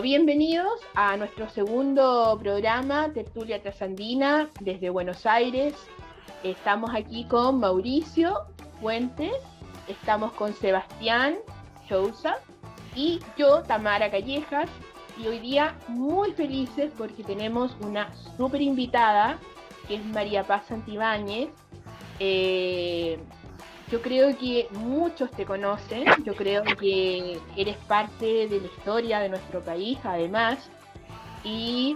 Bienvenidos a nuestro segundo programa, Tertulia Trasandina, desde Buenos Aires. Estamos aquí con Mauricio Fuentes, estamos con Sebastián Chousa y yo, Tamara Callejas, y hoy día muy felices porque tenemos una súper invitada, que es María Paz Santibáñez. Yo creo que muchos te conocen, yo creo que eres parte de la historia de nuestro país, además, y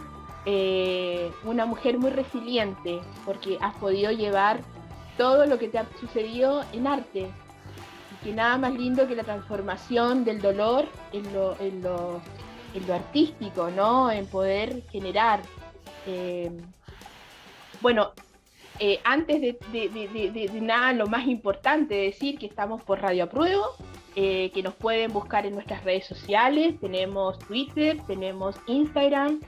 una mujer muy resiliente, porque has podido llevar todo lo que te ha sucedido en arte, y que nada más lindo que la transformación del dolor en lo artístico, ¿no? En poder generar. Eh, bueno, antes de nada, lo más importante decir que estamos por Radio Apruebo, que nos pueden buscar en nuestras redes sociales, tenemos Twitter, tenemos Instagram,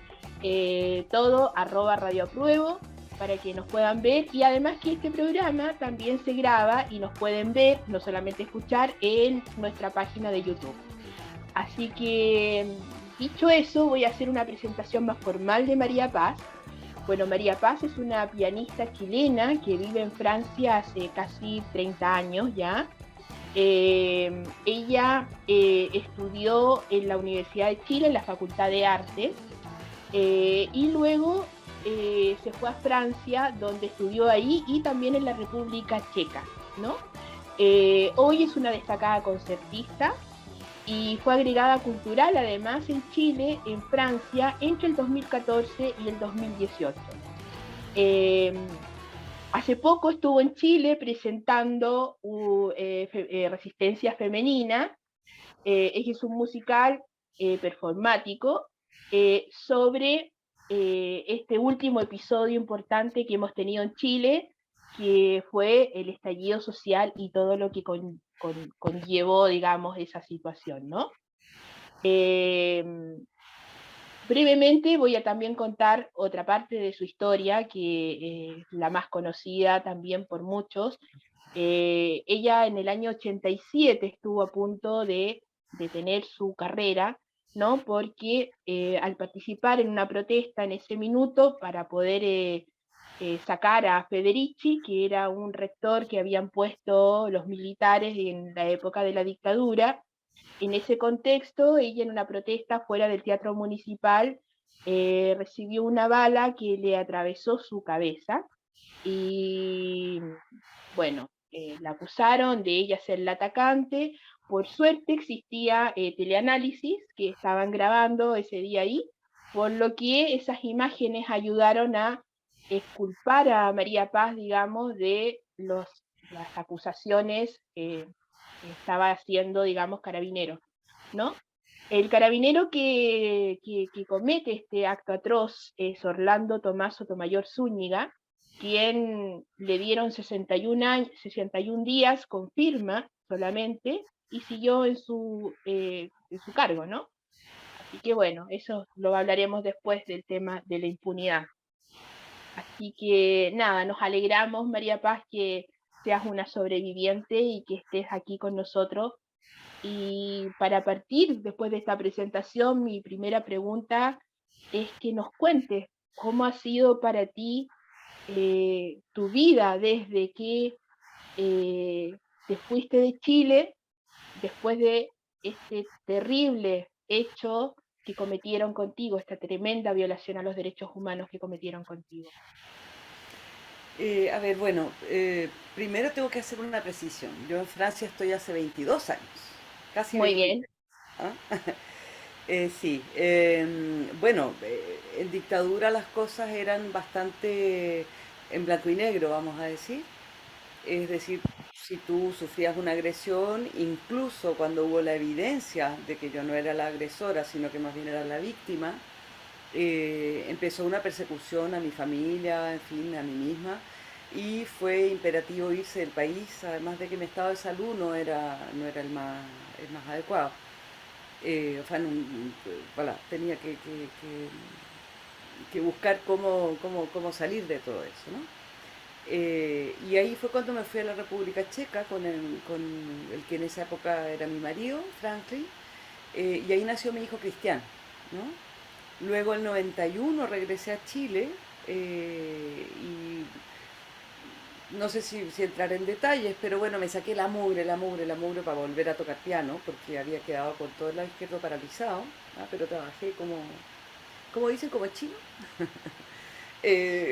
todo @Radio Apruebo, para que nos puedan ver, y además que este programa también se graba y nos pueden ver, no solamente escuchar, en nuestra página de YouTube. Así que, dicho eso, voy a hacer una presentación más formal de María Paz. Bueno, María Paz es una pianista chilena que vive en Francia hace casi 30 años ya. Ella estudió en la Universidad de Chile, en la Facultad de Artes, y luego se fue a Francia, donde estudió ahí, y también en la República Checa, ¿no? Hoy es una destacada concertista y fue agregada cultural además en Chile, en Francia, entre el 2014 y el 2018. Eh, Hace poco estuvo en Chile presentando Resistencia Femenina, es un musical performático sobre este último episodio importante que hemos tenido en Chile, que fue el estallido social y todo lo que conllevó, digamos, esa situación, ¿no? Eh, Brevemente voy a también contar otra parte de su historia, que es la más conocida también por muchos. Ella en el año 87 estuvo a punto de detener su carrera, ¿no? Porque al participar en una protesta en ese minuto para poder sacar a Federici, que era un rector que habían puesto los militares en la época de la dictadura. En ese contexto, ella en una protesta fuera del Teatro Municipal recibió una bala que le atravesó su cabeza y, bueno, la acusaron de ella ser la atacante. Por suerte existía teleanálisis que estaban grabando ese día ahí, por lo que esas imágenes ayudaron a exculpar a María Paz, digamos, de las acusaciones que estaba haciendo, digamos, Carabineros, ¿no? El carabinero que comete este acto atroz es Orlando Tomás Sotomayor Zúñiga, quien le dieron 61 días con firma solamente, y siguió en su cargo, ¿no? Así que bueno, eso lo hablaremos después del tema de la impunidad. Así que nada, nos alegramos, María Paz, que seas una sobreviviente y que estés aquí con nosotros. Y para partir después de esta presentación, mi primera pregunta es que nos cuentes cómo ha sido para ti tu vida desde que te fuiste de Chile después de este terrible hecho que cometieron contigo, esta tremenda violación a los derechos humanos que cometieron contigo. A ver, bueno, primero tengo que hacer una precisión. Yo en Francia estoy hace 22 años, casi Muy 23. bien. ¿Ah? Sí, bueno, en dictadura las cosas eran bastante en blanco y negro, vamos a decir. Es decir, si tú sufrías una agresión, incluso cuando hubo la evidencia de que yo no era la agresora, sino que más bien era la víctima, empezó una persecución a mi familia, en fin, a mí misma, y fue imperativo irse del país, además de que mi estado de salud no era el más adecuado. O sea, voilà, tenía que buscar cómo salir de todo eso, ¿no? Y ahí fue cuando me fui a la República Checa con el que en esa época era mi marido, Franklin, y ahí nació mi hijo Cristian. ¿no? Luego el 91 regresé a Chile y no sé si entrar en detalles, pero bueno, me saqué la mugre para volver a tocar piano, porque había quedado con todo el lado izquierdo paralizado, ¿ah? Pero trabajé como dicen, como chino.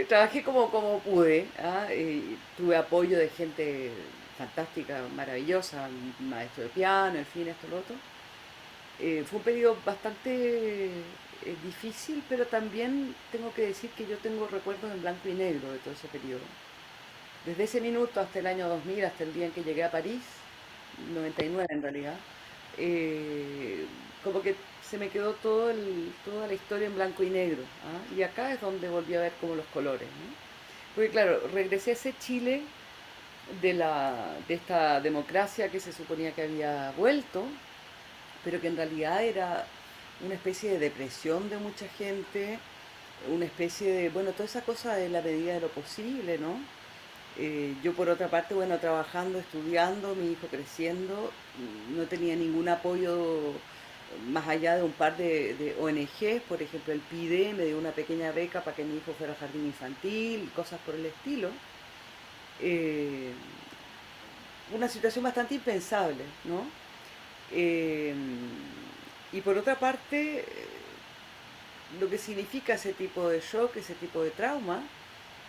Trabajé como pude, ¿ah? Tuve apoyo de gente fantástica, maravillosa, un maestro de piano, en fin, esto, lo otro. Fue un periodo bastante difícil, pero también tengo que decir que yo tengo recuerdos en blanco y negro de todo ese periodo. Desde ese minuto hasta el año 2000, hasta el día en que llegué a París, 99 en realidad, eh, como que se me quedó toda la historia en blanco y negro, ¿ah? Y acá es donde volví a ver como los colores, ¿no? Porque claro, regresé a ese Chile de esta democracia que se suponía que había vuelto, pero que en realidad era una especie de depresión de mucha gente, una especie de, bueno, toda esa cosa de la medida de lo posible, ¿no? Yo por otra parte, bueno, trabajando, estudiando, mi hijo creciendo, no tenía ningún apoyo más allá de un par de ONGs, por ejemplo el PIDE me dio una pequeña beca para que mi hijo fuera al jardín infantil, cosas por el estilo. Eh, una situación bastante impensable, ¿no? Eh, y por otra parte, lo que significa ese tipo de shock, ese tipo de trauma,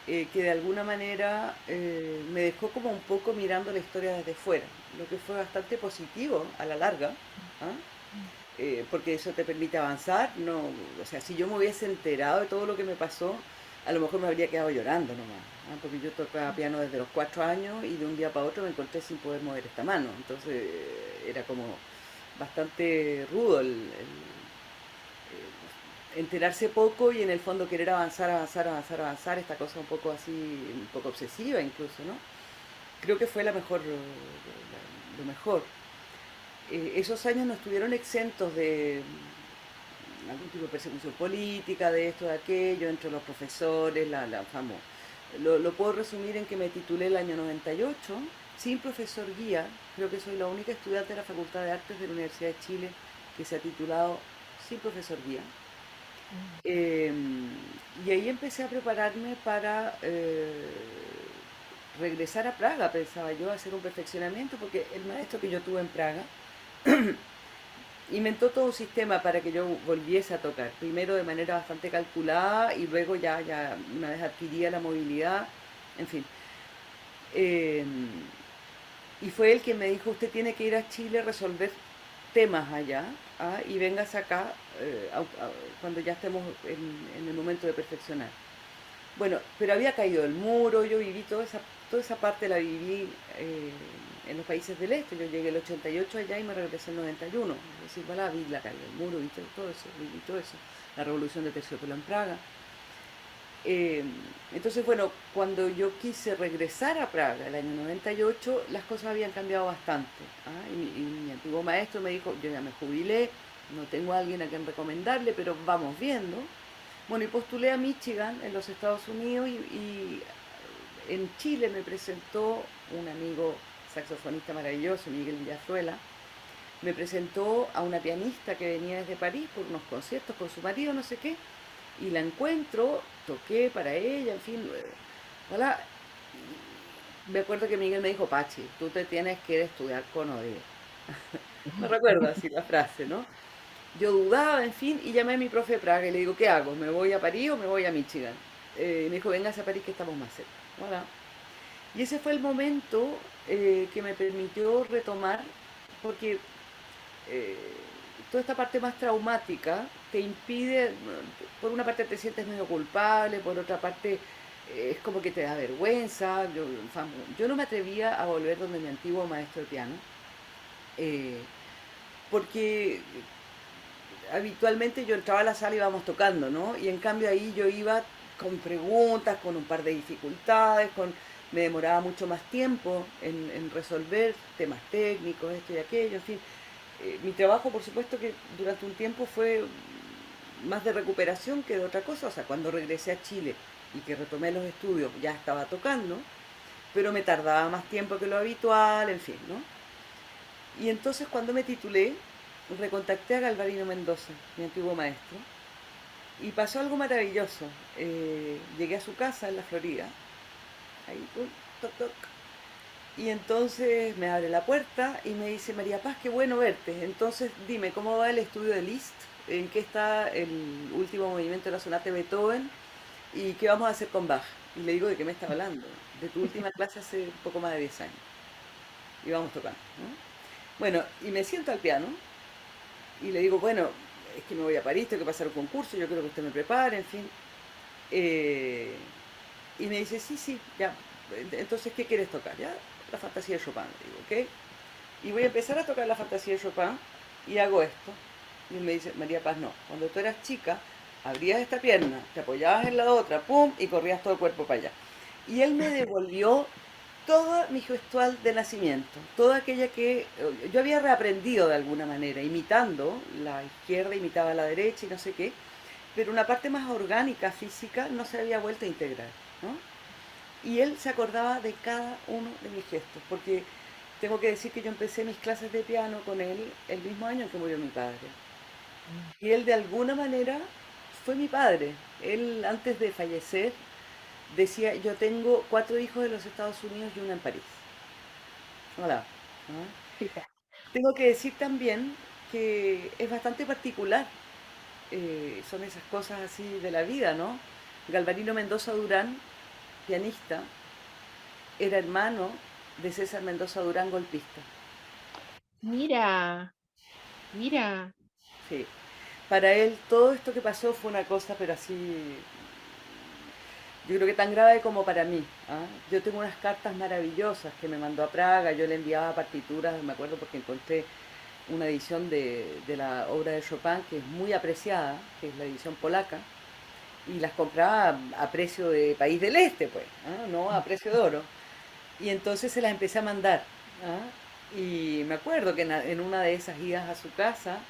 que de alguna manera me dejó como un poco mirando la historia desde fuera, lo que fue bastante positivo a la larga, ¿ah? Porque eso te permite avanzar, no, o sea, si yo me hubiese enterado de todo lo que me pasó, a lo mejor me habría quedado llorando nomás, ¿ah? Porque yo tocaba piano desde los 4 años y de un día para otro me encontré sin poder mover esta mano, entonces era como bastante rudo enterarse poco y en el fondo querer avanzar, avanzar, avanzar, avanzar, esta cosa un poco así, un poco obsesiva incluso, ¿no? Creo que fue lo mejor. Esos años no estuvieron exentos de algún tipo de persecución política, de esto, de aquello, entre los profesores, la famosa. Lo puedo resumir en que me titulé el año 98, sin profesor guía. Creo que soy la única estudiante de la Facultad de Artes de la Universidad de Chile que se ha titulado sin profesor guía. Eh, y ahí empecé a prepararme para regresar a Praga, pensaba yo, a hacer un perfeccionamiento, porque el maestro que yo tuve en Praga inventó todo un sistema para que yo volviese a tocar, primero de manera bastante calculada y luego ya una vez adquiría la movilidad, en fin. Eh, y fue él quien me dijo, usted tiene que ir a Chile a resolver temas allá, ¿ah? Y vengas acá cuando ya estemos en el momento de perfeccionar. Bueno, pero había caído el muro, yo viví toda esa parte la viví en los países del este. Yo llegué el 88 allá y me regresé el 91. Es decir, voilà, vi la caída del muro, vi todo eso, viví todo eso. La revolución de Terciopelo en Praga. Eh, entonces, bueno, cuando yo quise regresar a Praga el año 98, las cosas habían cambiado bastante, ¿ah? Y mi antiguo maestro me dijo, yo ya me jubilé, no tengo a alguien a quien recomendarle, pero vamos viendo. Bueno, y postulé a Michigan en los Estados Unidos y en Chile me presentó un amigo saxofonista maravilloso, Miguel Villazuela, me presentó a una pianista que venía desde París por unos conciertos con su marido, no sé qué, y la encuentro, toqué para ella, en fin, voilà. Me acuerdo que Miguel me dijo, Pachi, tú te tienes que ir a estudiar con oído. Me recuerdo así la frase, ¿no? Yo dudaba, en fin, y llamé a mi profe de Praga y le digo, ¿qué hago? ¿Me voy a París o me voy a Michigan? Me dijo, vengas a París que estamos más cerca. Voilà. Y ese fue el momento que me permitió retomar, porque eh, toda esta parte más traumática te impide, por una parte te sientes medio culpable, por otra parte es como que te da vergüenza. Yo no me atrevía a volver donde mi antiguo maestro de piano, eh, porque habitualmente yo entraba a la sala y íbamos tocando, ¿no? Y en cambio ahí yo iba con preguntas, con un par de dificultades, me demoraba mucho más tiempo en resolver temas técnicos, esto y aquello, en fin. Mi trabajo, por supuesto, que durante un tiempo fue más de recuperación que de otra cosa. O sea, cuando regresé a Chile y que retomé los estudios, ya estaba tocando, pero me tardaba más tiempo que lo habitual, en fin, ¿no? Y entonces cuando me titulé, recontacté a Galvarino Mendoza, mi antiguo maestro, y pasó algo maravilloso. Llegué a su casa en la Florida, ahí, toc, toc, y entonces me abre la puerta y me dice, María Paz, qué bueno verte. Entonces dime, ¿cómo va el estudio de Liszt? ¿En qué está el último movimiento de la sonata de Beethoven? ¿Y qué vamos a hacer con Bach? Y le digo, ¿de qué me está hablando? De tu última clase hace un poco más de 10 años. Y vamos tocando, ¿no? Bueno, y me siento al piano y le digo, bueno, es que me voy a París, tengo que pasar un concurso, yo creo que usted me prepare, en fin. Eh, y me dice, sí, sí, ya. Entonces, ¿qué quieres tocar? Ya, la fantasía de Chopin. Digo, ¿ok? Y voy a empezar a tocar la fantasía de Chopin y hago esto. Y él me dice, María Paz, no. Cuando tú eras chica, abrías esta pierna, te apoyabas en la otra, pum, y corrías todo el cuerpo para allá. Y él me devolvió toda mi gestual de nacimiento, toda aquella que yo había reaprendido de alguna manera, imitando, la izquierda imitaba la derecha y no sé qué, pero una parte más orgánica, física, no se había vuelto a integrar, ¿no? Y él se acordaba de cada uno de mis gestos, porque tengo que decir que yo empecé mis clases de piano con él el mismo año en que murió mi padre. Y él de alguna manera fue mi padre. Él antes de fallecer decía, yo tengo 4 hijos en los Estados Unidos y una en París. Hola. ¿No? Fija. Tengo que decir también que es bastante particular, son esas cosas así de la vida, ¿no? Galvarino Mendoza Durán, pianista, era hermano de César Mendoza Durán, golpista. Mira, mira. Sí. Para él todo esto que pasó fue una cosa, pero así, yo creo que tan grave como para mí. ¿Ah? Yo tengo unas cartas maravillosas que me mandó a Praga, yo le enviaba partituras, me acuerdo porque encontré una edición de la obra de Chopin que es muy apreciada, que es la edición polaca, y las compraba a precio de país del este, pues, ¿ah? No a precio de oro. Y entonces se las empecé a mandar. ¿Ah? Y me acuerdo que en una de esas idas a su casa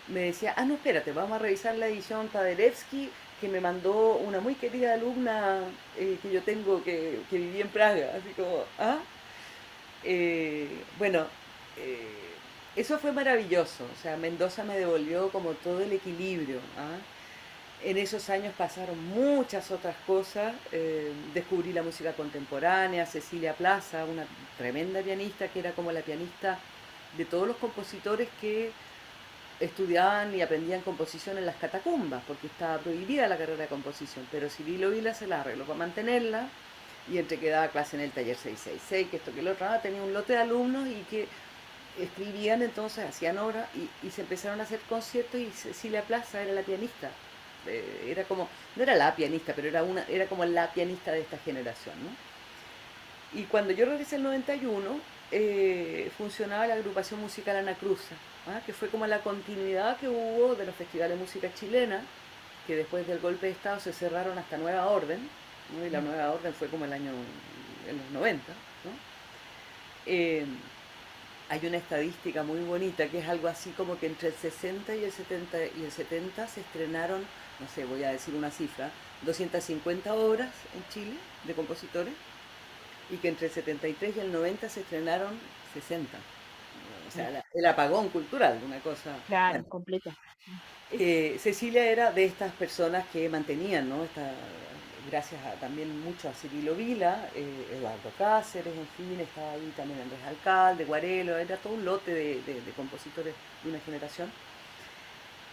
me decía, ah, no, espérate, vamos a revisar la edición Paderewski que me mandó una muy querida alumna que yo tengo que vivía en Praga. Así como, ¿ah? Bueno, eh, eso fue maravilloso. O sea, Mendoza me devolvió como todo el equilibrio. ¿Ah? En esos años pasaron muchas otras cosas. Descubrí la música contemporánea, Cecilia Plaza, una tremenda pianista que era como la pianista de todos los compositores que estudiaban y aprendían composición en las catacumbas, porque estaba prohibida la carrera de composición, pero Cirilo Vila se la arregló para mantenerla y entre que daba clase en el taller 666, que esto que lo otro, tenía un lote de alumnos y que escribían entonces, hacían obras y se empezaron a hacer conciertos y Cecilia Plaza era la pianista. Era como, no era la pianista, pero era como la pianista de esta generación, ¿no? Y cuando yo regresé en el 91, funcionaba la agrupación musical Ana Cruza, ¿ah? Que fue como la continuidad que hubo de los festivales de música chilena, que después del golpe de Estado se cerraron hasta Nueva Orden, ¿no? Y la Nueva Orden fue como en los 90, ¿no? Eh, Hay una estadística muy bonita que es algo así como que entre el 60 y el 70 se estrenaron, no sé, voy a decir una cifra, 250 obras en Chile de compositores y que entre el 73 y el 90 se estrenaron 60. O sea, el apagón cultural, una cosa. Claro, Bueno, completa. Cecilia era de estas personas que mantenían, ¿no? Gracias también mucho a Cirilo Vila, Eduardo Cáceres, en fin, estaba ahí también Andrés Alcalde, Guarelo, era todo un lote de compositores de una generación.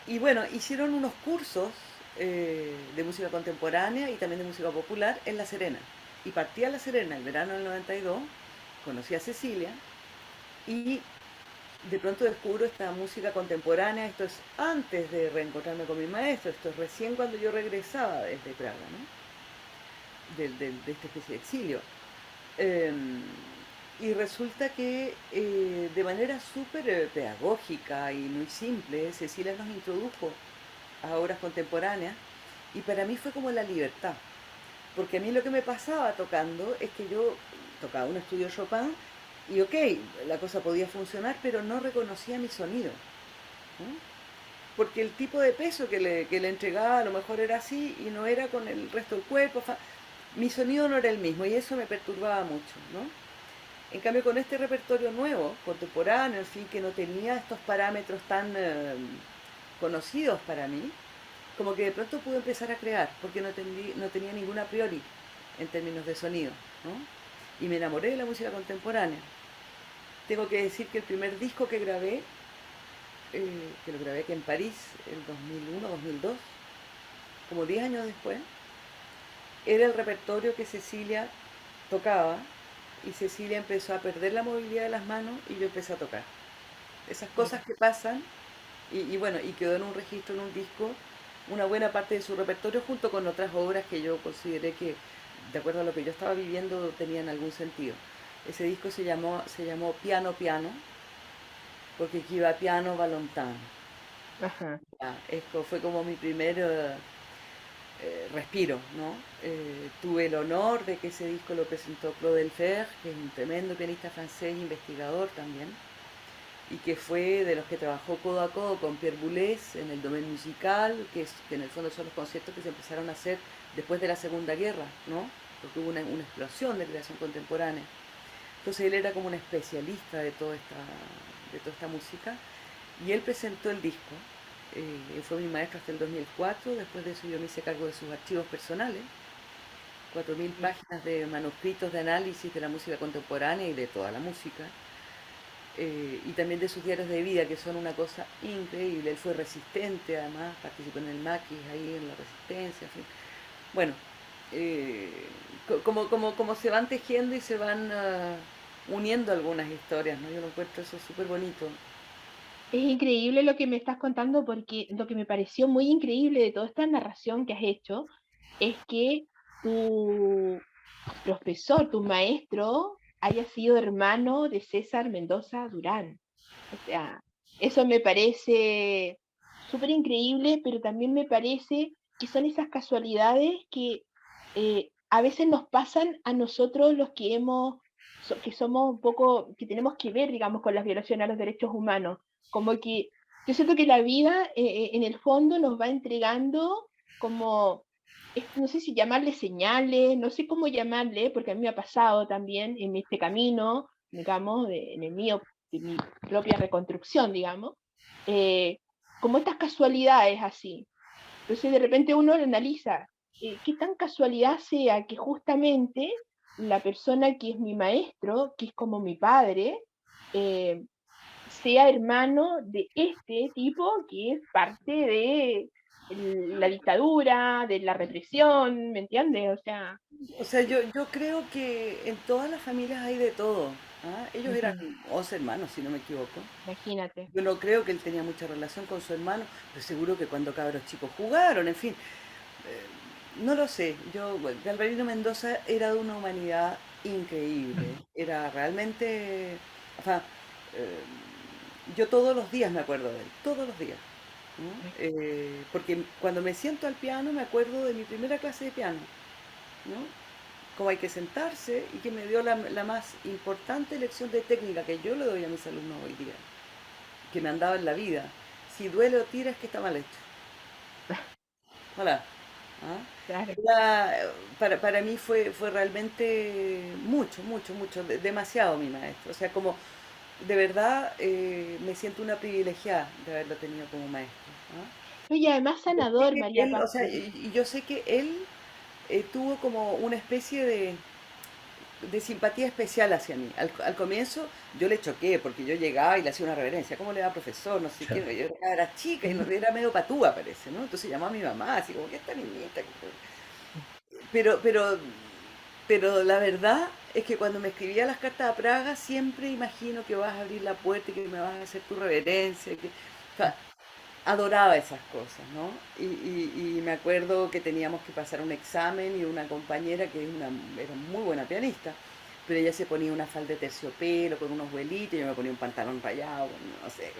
Y bueno, hicieron unos cursos de música contemporánea y también de música popular en La Serena. Y partí a La Serena el verano del 92, conocí a Cecilia y de pronto descubro esta música contemporánea. Esto es antes de reencontrarme con mi maestro, esto es recién cuando yo regresaba desde Praga, ¿no? De esta especie de exilio. Eh, y resulta que de manera súper pedagógica y muy simple, Cecilia nos introdujo a obras contemporáneas y para mí fue como la libertad. Porque a mí lo que me pasaba tocando es que yo tocaba un estudio Chopin y ok, la cosa podía funcionar, pero no reconocía mi sonido. ¿No? Porque el tipo de peso que le entregaba a lo mejor era así y no era con el resto del cuerpo. Mi sonido no era el mismo y eso me perturbaba mucho, ¿no? En cambio, con este repertorio nuevo, contemporáneo, en fin, que no tenía estos parámetros tan conocidos para mí, como que de pronto pude empezar a crear, porque no tenía ninguna a priori en términos de sonido, ¿no? Y me enamoré de la música contemporánea. Tengo que decir que el primer disco que lo grabé aquí en París, el 2001, 2002, como 10 años después, era el repertorio que Cecilia tocaba y Cecilia empezó a perder la movilidad de las manos y yo empecé a tocar. Esas cosas Mira. que pasan y bueno, y quedó en un registro, en un disco, una buena parte de su repertorio junto con otras obras que yo consideré que, de acuerdo a lo que yo estaba viviendo, tenían algún sentido. Ese disco se llamó Piano Piano, porque aquí va piano, va lontano. Ajá. Fue como mi primer respiro, ¿no? Tuve el honor de que ese disco lo presentó Claude Delfer, que es un tremendo pianista francés, investigador también, y que fue de los que trabajó codo a codo con Pierre Boulez en el domaine musical, que en el fondo son los conciertos que se empezaron a hacer después de la Segunda Guerra, ¿no? Porque hubo una explosión de creación contemporánea. Entonces él era como un especialista de toda esta música, y él presentó el disco. Fue mi maestro hasta el 2004. Después de eso yo me hice cargo de sus archivos personales, 4.000 páginas de manuscritos de análisis de la música contemporánea y de toda la música, y también de sus diarios de vida, que son una cosa increíble. Él fue resistente, además, participó en el Maquis, ahí en la Resistencia, en fin. Bueno, eh, como se van tejiendo y se van uniendo algunas historias, ¿no? Yo lo encuentro eso súper bonito. Es increíble lo que me estás contando porque lo que me pareció muy increíble de toda esta narración que has hecho es que tu profesor, tu maestro, haya sido hermano de César Mendoza Durán. O sea, eso me parece súper increíble, pero también me parece que son esas casualidades que a veces nos pasan a nosotros los que que somos un poco, que tenemos que ver, digamos, con las violaciones a los derechos humanos. Como que yo siento que la vida, en el fondo, nos va entregando como, no sé si llamarle señales, no sé cómo llamarle, porque a mí me ha pasado también en este camino, digamos, en el mío, de mi propia reconstrucción, digamos, eh, como estas casualidades así. Entonces de repente uno lo analiza, qué tan casualidad sea que justamente la persona que es mi maestro, que es como mi padre, eh, sea hermano de este tipo que es parte de la dictadura, de la represión, ¿me entiendes? O sea, O sea, yo creo que en todas las familias hay de todo. ¿Ah? Ellos eran ujú, 11 hermanos, si no me equivoco. imagínate. Yo no creo que él tenía mucha relación con su hermano, pero seguro que cuando cabros chicos jugaron, en fin. No lo sé. Bueno, Galvarino Mendoza era de una humanidad increíble. Era realmente... O sea, yo todos los días me acuerdo de él, todos los días. ¿No? Porque cuando me siento al piano me acuerdo de mi primera clase de piano, ¿no? Cómo hay que sentarse, y que me dio la más importante lección de técnica que yo le doy a mis alumnos hoy día, que me han dado en la vida. Si duele o tira es que está mal hecho. Hola. ¿Ah? Claro. Para mí fue realmente mucho, mucho, mucho, demasiado mi maestro. O sea, como de verdad me siento una privilegiada de haberlo tenido como maestro. ¿Ah? Y además Sé sanador, que María él, o Paz, sea, porque y yo sé que él tuvo como una especie de simpatía especial hacia mí. Al comienzo yo le choqué porque yo llegaba y le hacía una reverencia. ¿Cómo le va, profesor? No sé qué. Yo era chica y no, era medio patúa, parece, ¿no? Entonces llamó a mi mamá, así como, ¿qué esta niñita? Pero, pero, pero la verdad es que cuando me escribía las cartas a Praga siempre imagino que vas a abrir la puerta y que me vas a hacer tu reverencia. O sea, adoraba esas cosas, ¿no? Y me acuerdo que teníamos que pasar un examen y una compañera que era muy buena pianista, pero ella se ponía una falda de terciopelo con unos vuelitos y yo me ponía un pantalón rayado, no sé.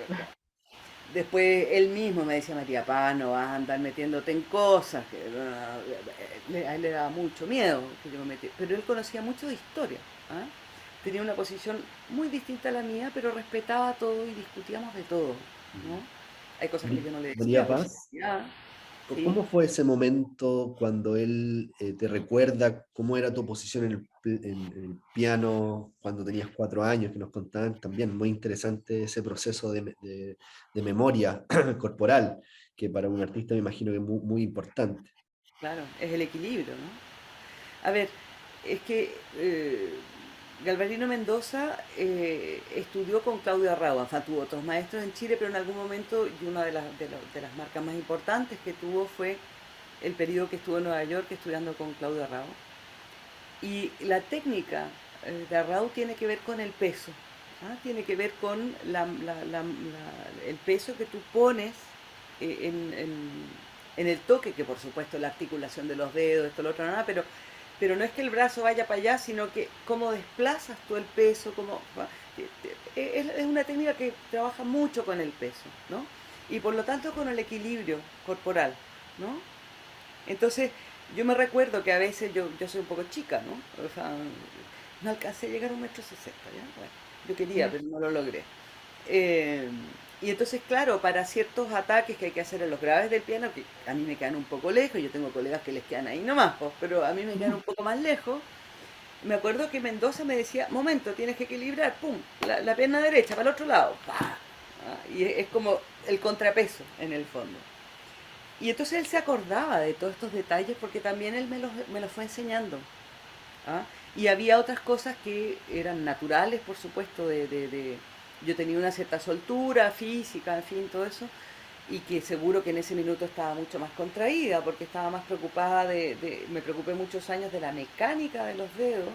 Después él mismo me decía, María Paz, no vas a andar metiéndote en cosas, a él le daba mucho miedo que yo me metiera, pero él conocía mucho de historia, ¿ah? Tenía una posición muy distinta a la mía, pero respetaba todo y discutíamos de todo, ¿no? Hay cosas que yo no le decía María por Paz, seguridad. Sí, ¿Cómo fue ese momento cuando él te recuerda cómo era tu posición en el piano cuando tenías 4 años, que nos contaban también? Muy interesante ese proceso de memoria corporal, que para un artista me imagino que es muy, muy importante. claro, es el equilibrio, ¿no? A ver, es que Galvarino Mendoza estudió con Claudio Arrau, o sea, tuvo otros maestros en Chile, pero en algún momento, y una de las marcas más importantes que tuvo fue el periodo que estuvo en Nueva York estudiando con Claudio Arrau. Y la técnica de Arrau tiene que ver con el peso, ¿ah? Tiene que ver con el peso que tú pones eh, en, en- en el toque, que por supuesto la articulación de los dedos, esto, lo otro, nada, pero no es que el brazo vaya para allá, sino que cómo desplazas tú el peso, es una técnica que trabaja mucho con el peso, ¿no? Y por lo tanto con el equilibrio corporal, ¿no? Entonces, yo me recuerdo que a veces yo soy un poco chica, ¿no? O sea, no alcancé a llegar a 1,60 m, ¿ya? Bueno, yo quería, pero no lo logré. Eh, y entonces, claro, para ciertos ataques que hay que hacer en los graves del piano, que a mí me quedan un poco lejos, yo tengo colegas que les quedan ahí nomás, pues, pero a mí me quedan un poco más lejos, me acuerdo que Mendoza me decía, momento, tienes que equilibrar, pum, la pierna derecha para el otro lado, ¡pa! Y es como el contrapeso en el fondo. Y entonces él se acordaba de todos estos detalles porque también él me los fue enseñando. ¿Ah? Y había otras cosas que eran naturales, por supuesto, yo tenía una cierta soltura física, en fin, todo eso, y que seguro que en ese minuto estaba mucho más contraída porque estaba más preocupada me preocupé muchos años de la mecánica de los dedos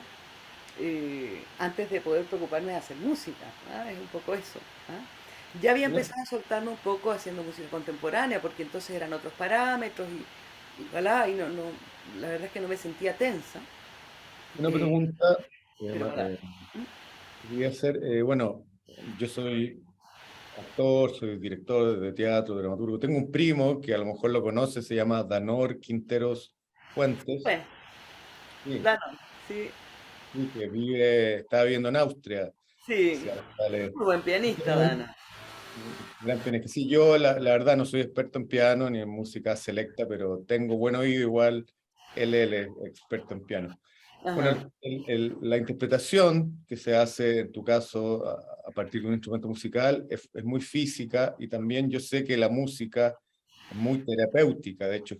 antes de poder preocuparme de hacer música. ¿Ah? Es un poco eso. ¿Ah? Ya había Una, empezado a soltarme un poco haciendo música contemporánea, porque entonces eran otros parámetros y voilà, y la verdad es que no me sentía tensa, una eh, pregunta pero voilà. que quería hacer, bueno, yo soy actor, soy director de teatro, dramaturgo. Tengo un primo que a lo mejor lo conoce, se llama Danor Quinteros Fuentes, Bueno, sí, claro, sí, sí, que está viviendo en Austria. sí, Sí, vale. muy buen pianista, Dana. Gran pianista. Sí, yo la verdad no soy experto en piano ni en música selecta, pero tengo buen oído igual. Él es experto en piano. Bueno, Ajá, la interpretación que se hace en tu caso a partir de un instrumento musical es muy física y también yo sé que la música es muy terapéutica. De hecho,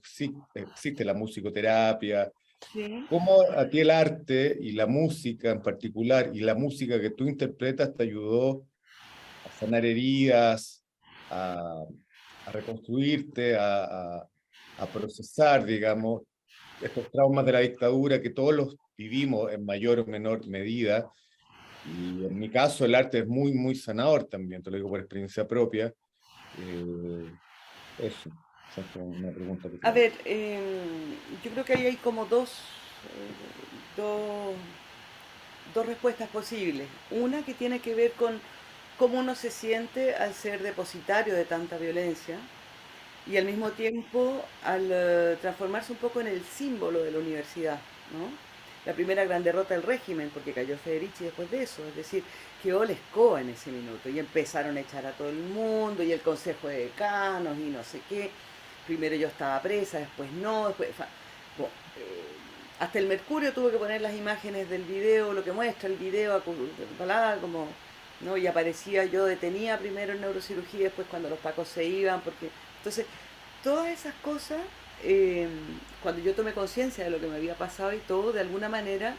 existe la musicoterapia. sí. ¿Cómo a ti el arte y la música en particular y la música que tú interpretas te ayudó a sanar heridas, a, a reconstruirte, a procesar, digamos, estos traumas de la dictadura que todos los vivimos en mayor o menor medida? Y en mi caso el arte es muy, muy sanador también, te lo digo por experiencia propia. Eh, eso, esa es como una pregunta que te A hago. ver, yo creo que ahí hay como dos, dos respuestas posibles. Una que tiene que ver con cómo uno se siente al ser depositario de tanta violencia y al mismo tiempo al transformarse un poco en el símbolo de la universidad, ¿no? La primera gran derrota del régimen, porque cayó Federici después de eso, es decir, quedó la escoba en ese minuto y empezaron a echar a todo el mundo y el consejo de decanos y no sé qué. Primero yo estaba presa, después no, bueno, hasta el Mercurio tuvo que poner las imágenes del video, lo que muestra el video, como, ¿no? Y aparecía yo detenida primero en neurocirugía, después cuando los pacos se iban, porque entonces todas esas cosas, eh, cuando yo tomé conciencia de lo que me había pasado y todo, de alguna manera,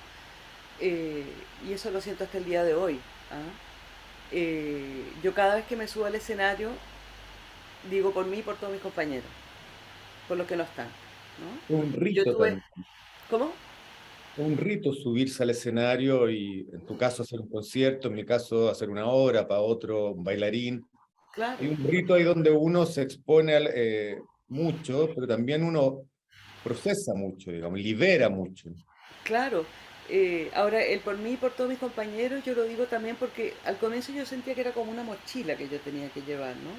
eh, y eso lo siento hasta el día de hoy, ¿ah? Yo cada vez que me subo al escenario, digo por mí y por todos mis compañeros, por los que no están, ¿no? Es un Y yo rito tuve, también. ¿cómo? Es un rito subirse al escenario y en tu caso hacer un concierto, en mi caso hacer una obra, para otro un bailarín. Claro, Hay un rito ahí donde uno se expone mucho, pero también uno procesa mucho, digamos, libera mucho. claro. Ahora, el por mí y por todos mis compañeros, yo lo digo también porque al comienzo yo sentía que era como una mochila que yo tenía que llevar, ¿no?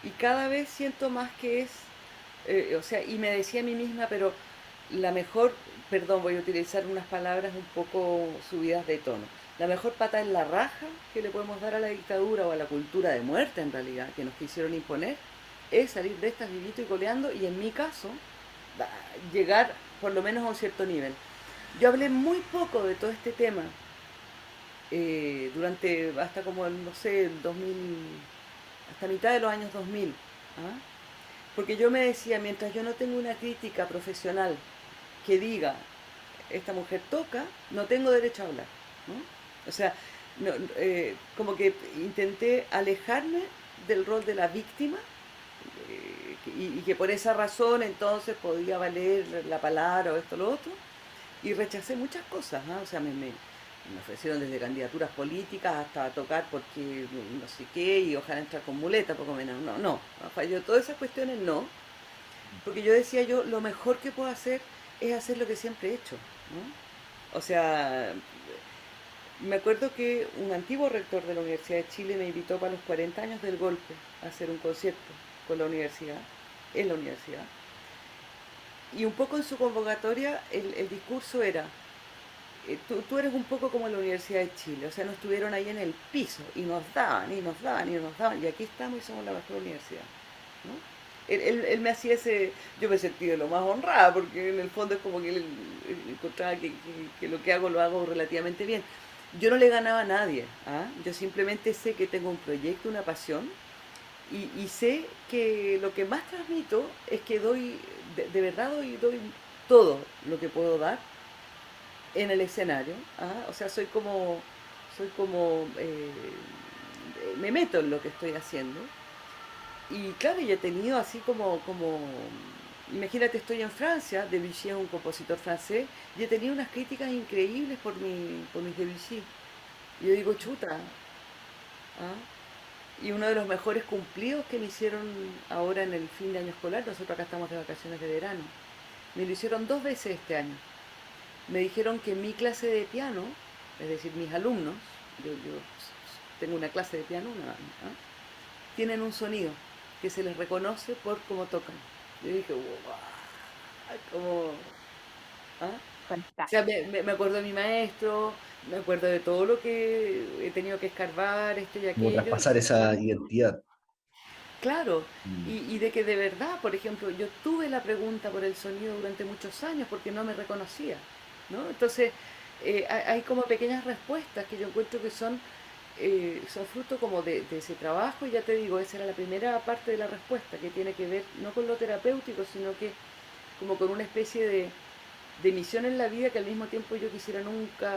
Y cada vez siento más que es, o sea, y me decía a mí misma, pero la mejor, perdón, voy a utilizar unas palabras un poco subidas de tono, la mejor pata en la raja que le podemos dar a la dictadura o a la cultura de muerte en realidad que nos quisieron imponer es salir de estas vivito y coleando y en mi caso llegar por lo menos a un cierto nivel. Yo hablé muy poco de todo este tema durante hasta como, no sé, el 2000, hasta mitad de los años 2000. ¿Ah? Porque yo me decía, mientras yo no tengo una crítica profesional que diga, esta mujer toca, no tengo derecho a hablar. ¿No? O sea, no, como que intenté alejarme del rol de la víctima y que por esa razón entonces podía valer la palabra o esto o lo otro, y rechacé muchas cosas, ¿no? O sea, me ofrecieron desde candidaturas políticas hasta tocar porque no sé qué y ojalá entrar con muleta, poco menos. No, no, yo todas esas cuestiones no, porque yo decía yo, lo mejor que puedo hacer es hacer lo que siempre he hecho, ¿no? O sea, me acuerdo que un antiguo rector de la Universidad de Chile me invitó para los 40 años del golpe a hacer un concierto con la universidad, en la universidad. Y un poco en su convocatoria el discurso era, tú eres un poco como la Universidad de Chile, o sea, nos estuvieron ahí en el piso y nos daban, y nos daban, y nos daban, y aquí estamos y somos la mejor universidad, ¿no? Él me hacía ese, yo me sentí de lo más honrada, porque en el fondo es como que él encontraba que lo que hago lo hago relativamente bien. Yo no le ganaba a nadie, ¿ah? Yo simplemente sé que tengo un proyecto, una pasión, y sé que lo que más transmito es que doy, de verdad doy todo lo que puedo dar en el escenario. ¿Ah? O sea, me meto en lo que estoy haciendo. Y claro, yo he tenido así imagínate, estoy en Francia, Debussy es un compositor francés, y he tenido unas críticas increíbles por mis Debussy. Y yo digo, chuta, ¿ah? Y uno de los mejores cumplidos que me hicieron ahora en el fin de año escolar, nosotros acá estamos de vacaciones de verano, me lo hicieron 2 veces este año. Me dijeron que mi clase de piano, es decir, mis alumnos, yo tengo una clase de piano, ¿ah? Tienen un sonido que se les reconoce por cómo tocan. Yo dije, wow, como... ¿ah? O sea, Fantástico. me acuerdo de mi maestro, me acuerdo de todo lo que he tenido que escarbar, esto y Como aquello. traspasar esa identidad. Claro, Mm. y de que de verdad, por ejemplo, yo tuve la pregunta por el sonido durante muchos años porque no me reconocía, ¿no? Entonces, hay como pequeñas respuestas que yo encuentro que son fruto como de ese trabajo, y ya te digo, esa era la primera parte de la respuesta, que tiene que ver no con lo terapéutico, sino que como con una especie de misión en la vida que al mismo tiempo yo quisiera nunca,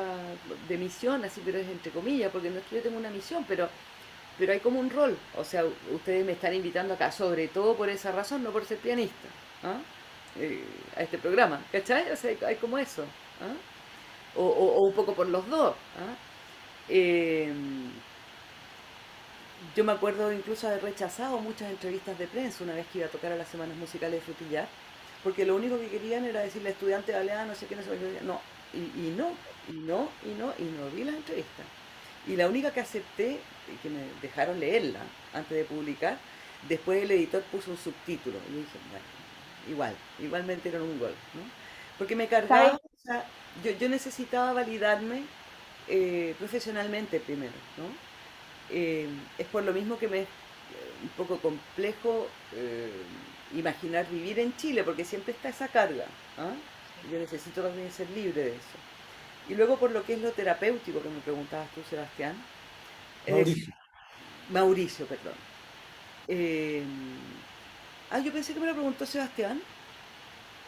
de misión, así, pero es entre comillas, porque no es que yo tenga una misión, pero hay como un rol. O sea, ustedes me están invitando acá, sobre todo por esa razón, no por ser pianista, ¿ah? A este programa, ¿cachai? O sea, hay como eso, ¿ah? O un poco por los dos, ¿ah? Eh, yo me acuerdo incluso haber rechazado muchas entrevistas de prensa una vez que iba a tocar a las semanas musicales de Frutillar, porque lo único que querían era decirle estudiante de Balear, no sé qué, no sé qué, no, y no vi las entrevistas. Y la única que acepté, y que me dejaron leerla antes de publicar, después el editor puso un subtítulo. Y yo dije, bueno, igual me metieron un gol, ¿no? Porque me cargaba, ¿Sabes? o sea, yo necesitaba validarme profesionalmente primero, ¿no? Es por lo mismo que me es un poco complejo imaginar vivir en Chile, porque siempre está esa carga, ¿ah? Yo necesito también ser libre de eso. Y luego por lo que es lo terapéutico que me preguntabas tú, Sebastián, es decir, Mauricio. Mauricio, perdón. Eh, yo pensé que me lo preguntó Sebastián.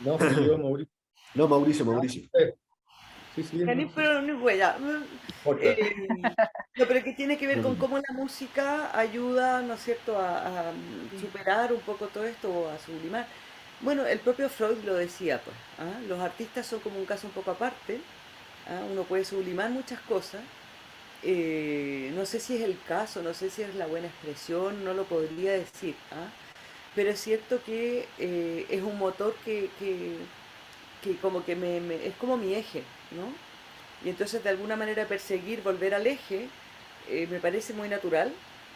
No, fui yo, Mauricio. No, Mauricio, Mauricio. Sí, sí, Ya no, pero no fue ya. importa. No, pero que tiene que ver con Mm. cómo la música ayuda, ¿no es cierto?, a superar un poco todo esto o a sublimar. Bueno, el propio Freud lo decía, pues, ¿ah? Los artistas son como un caso un poco aparte, ¿ah? Uno puede sublimar muchas cosas. No sé si es el caso, no sé si es la buena expresión, no lo podría decir, ¿ah? Pero es cierto que es un motor que como que es como mi eje, ¿no? Y entonces de alguna manera perseguir, volver al eje, me parece muy natural,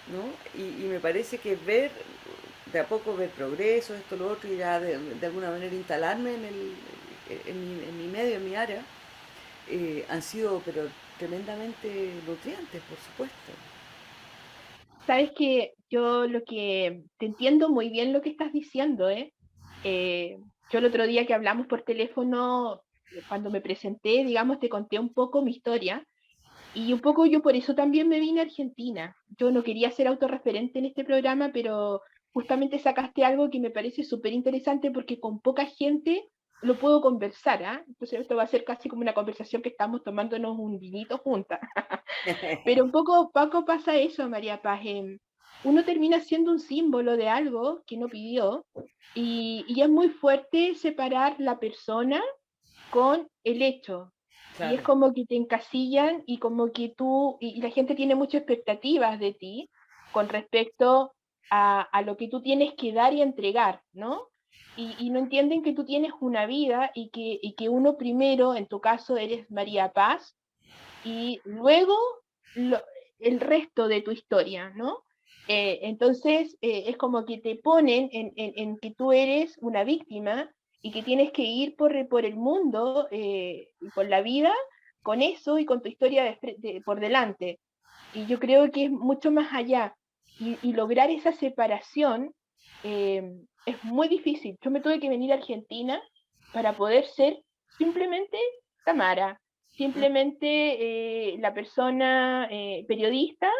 ¿no? Y me parece que de a poco ver progreso, esto, lo otro, y ya de alguna manera instalarme en mi medio, en mi área, han sido pero tremendamente nutrientes, por supuesto. sabes que yo lo que te entiendo muy bien lo que estás diciendo, ¿eh? Yo el otro día que hablamos por teléfono, cuando me presenté, digamos, te conté un poco mi historia y un poco yo por eso también me vine a Argentina. Yo no quería ser autorreferente en este programa, pero justamente sacaste algo que me parece súper interesante porque con poca gente lo puedo conversar, ¿ah? Entonces esto va a ser casi como una conversación que estamos tomándonos un vinito juntas. Pero un poco pasa eso, María Paz. Uno termina siendo un símbolo de algo que no pidió y es muy fuerte separar la persona con el hecho. Y es Claro, como que te encasillan y como que y la gente tiene muchas expectativas de ti con respecto a lo que tú tienes que dar y entregar, ¿no? Y no entienden que tú tienes una vida y que uno primero, en tu caso, eres María Paz, y luego lo- el resto de tu historia, ¿no? Entonces, es como que te ponen en que tú eres una víctima y que tienes que ir por el mundo y por la vida con eso y con tu historia por delante. Y yo creo que es mucho más allá. Y lograr esa separación es muy difícil. Yo me tuve que venir a Argentina para poder ser simplemente Tamara, simplemente la persona periodista,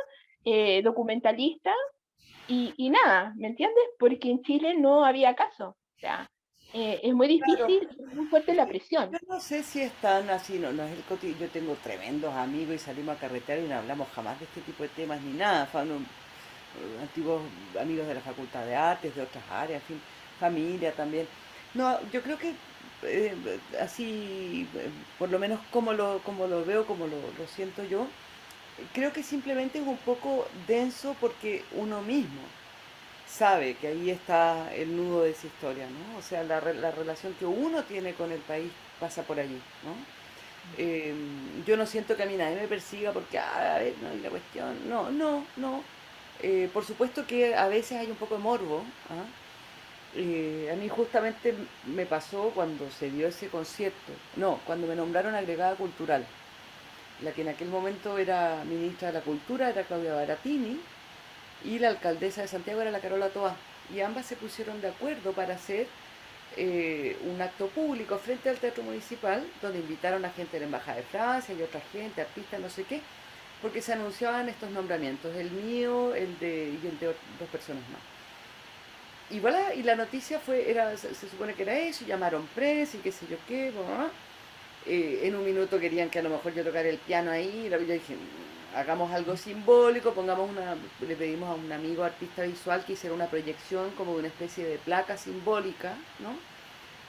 documentalista y nada, ¿me entiendes? Porque en Chile no había caso. O sea, es muy claro. difícil, es muy fuerte Es la que presión. yo no sé si es tan así, no es el cotidiano. Yo tengo tremendos amigos y salimos a carretear y no hablamos jamás de este tipo de temas ni nada. Antiguos amigos de la Facultad de Artes, de otras áreas, en fin, familia también. No, yo creo que eh, así, por lo menos como lo veo, lo siento yo, creo que simplemente es un poco denso porque uno mismo sabe que ahí está el nudo de esa historia, ¿no? O sea, la relación que uno tiene con el país pasa por allí, ¿no? Eh, yo no siento que a mí nadie me persiga porque, a ver, no, y la cuestión, no. Por supuesto que a veces hay un poco de morbo, ¿ah? A mí justamente me pasó cuando se dio ese concierto, no, cuando me nombraron agregada cultural. La que en aquel momento era ministra de la Cultura era Claudia Baratini y la alcaldesa de Santiago era la Carola Toa. Y ambas se pusieron de acuerdo para hacer un acto público frente al Teatro Municipal, donde invitaron a gente de la Embajada de Francia y otra gente, artistas, no sé qué, porque se anunciaban estos nombramientos, el mío, y el de dos personas más. Y voilà, y la noticia se supone que era eso, y llamaron prensa y qué sé yo qué, bla, bla, bla. En un minuto querían que a lo mejor yo tocara el piano ahí, y yo dije, hagamos algo simbólico, le pedimos a un amigo artista visual que hiciera una proyección como de una especie de placa simbólica, ¿no?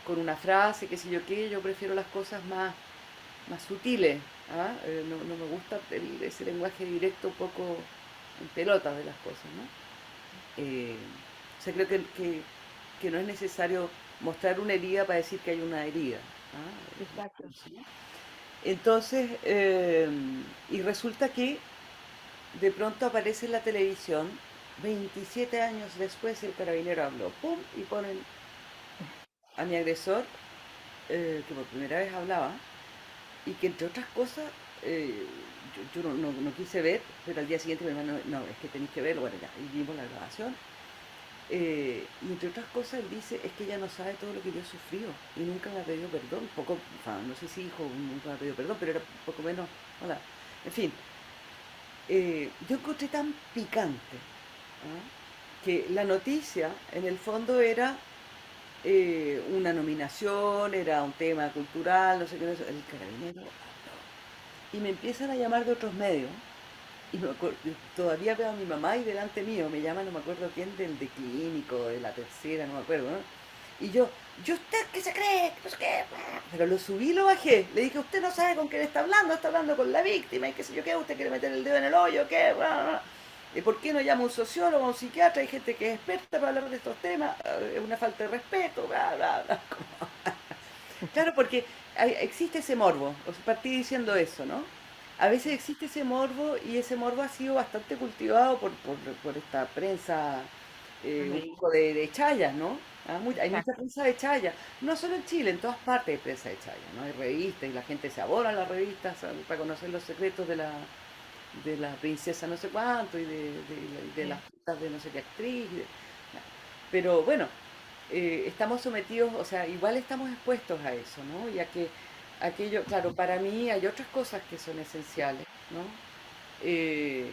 Con una frase, qué sé yo qué, yo prefiero las cosas más sutiles, ¿ah? No me gusta ese lenguaje directo un poco en pelotas de las cosas, ¿no? Eh, o sea, creo que no es necesario mostrar una herida para decir que hay una herida. Exacto. ¿Ah? Entonces, y resulta que de pronto aparece en la televisión, 27 años después el carabinero habló, ¡pum! Y ponen a mi agresor, que por primera vez hablaba, y que entre otras cosas, yo no quise ver, pero al día siguiente mi hermano, no, es que tenéis que verlo, bueno, ya, y vimos la grabación. Y entre otras cosas él dice, es que ella no sabe todo lo que yo he sufrido y nunca me ha pedido perdón, poco, o sea, no sé si hijo nunca me ha pedido perdón, pero era poco menos, hola. En fin, yo encontré tan picante, ¿ah? Que la noticia en el fondo era una nominación, era un tema cultural, no sé qué, no sé, el carabinero, y me empiezan a llamar de otros medios. Y todavía veo a mi mamá y delante mío me llama, no me acuerdo quién, del de Clínico, de la tercera, no me acuerdo, ¿no? Y yo, ¿y usted qué se cree? No sé qué. Pero lo subí y lo bajé. Le dije, usted no sabe con quién está hablando con la víctima y qué sé yo qué, usted quiere meter el dedo en el hoyo, qué, bla, bla, bla. ¿Y por qué no llama a un sociólogo, a un psiquiatra? Hay gente que es experta para hablar de estos temas, es una falta de respeto, bla, bla, bla. Claro, porque existe ese morbo, o sea, partí diciendo eso, ¿no? A veces existe ese morbo y ese morbo ha sido bastante cultivado por esta prensa un Amén. poco de chayas, ¿no? Hay mucha Exacto. prensa de chaya, no solo en Chile, en todas partes hay prensa de chaya, ¿no? Hay revistas y la gente se abona a las revistas para conocer los secretos de la princesa no sé cuánto y de las putas de no sé qué actriz. Pero bueno, estamos sometidos, o sea, igual estamos expuestos a eso, ¿no? Ya que aquello, claro, para mí hay otras cosas que son esenciales, ¿no? Eh,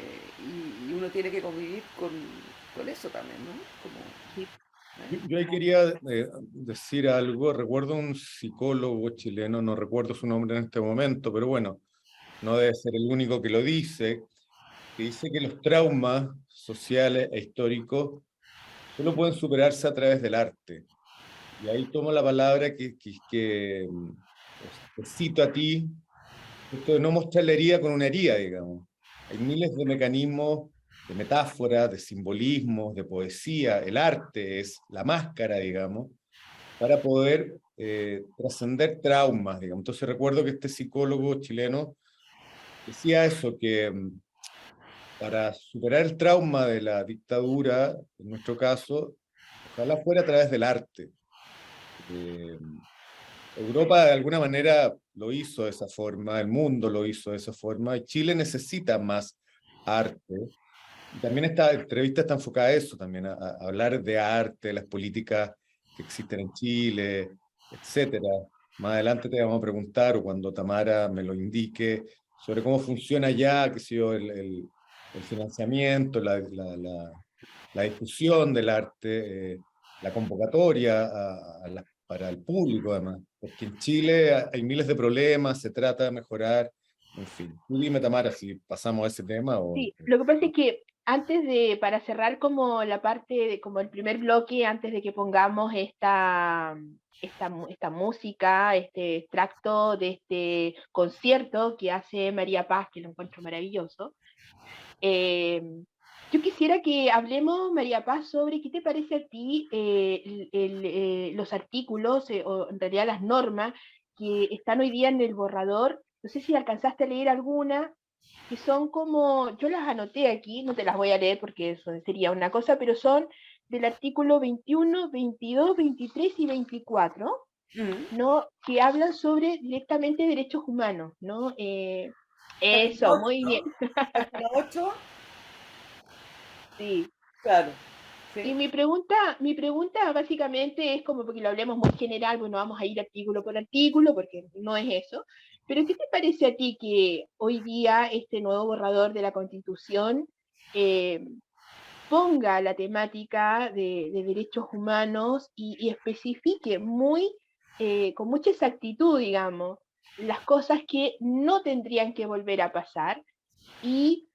y uno tiene que convivir con eso también, ¿no? Como, Sí. Yo ahí quería decir algo. Recuerdo un psicólogo chileno, no recuerdo su nombre en este momento, pero bueno, no debe ser el único que lo dice, que dice que los traumas sociales e históricos solo pueden superarse a través del arte. Y ahí tomo la palabra te cito a ti, esto de no mostrar la herida con una herida, digamos. Hay miles de mecanismos, de metáforas, de simbolismos, de poesía. El arte es la máscara, digamos, para poder trascender traumas, digamos. Entonces recuerdo que este psicólogo chileno decía eso, que para superar el trauma de la dictadura, en nuestro caso, ojalá fuera a través del arte. Eh, Europa de alguna manera lo hizo de esa forma, el mundo lo hizo de esa forma, y Chile necesita más arte. Y también esta entrevista está enfocada a eso, también a hablar de arte, las políticas que existen en Chile, etcétera. Más adelante te vamos a preguntar, o cuando Tamara me lo indique, sobre cómo funciona ya, qué sé yo, el financiamiento, la difusión del arte, la convocatoria para el público, además. Porque en Chile hay miles de problemas, se trata de mejorar, en fin. Tú dime, Tamara, si pasamos a ese tema o... Sí, lo que pasa es que antes de, para cerrar como la parte, como el primer bloque, antes de que pongamos esta música, este extracto de este concierto que hace María Paz, que lo encuentro maravilloso, eh, yo quisiera que hablemos, María Paz, sobre qué te parece a ti los artículos, o en realidad las normas que están hoy día en el borrador. No sé si alcanzaste a leer alguna, que son como, yo las anoté aquí, no te las voy a leer porque eso sería una cosa, pero son del artículo 21, 22, 23 y 24, mm, ¿no? Que hablan sobre directamente derechos humanos, ¿no? hasta la Eso, 8, muy bien, ¿no? Hasta la 8, sí. claro, Y sí. mi pregunta básicamente es como porque lo hablemos muy general, bueno, vamos a ir artículo por artículo, porque no es eso, pero ¿qué te parece a ti que hoy día este nuevo borrador de la Constitución eh, ponga la temática de derechos humanos y especifique muy, con mucha exactitud, digamos, las cosas que no tendrían que volver a pasar y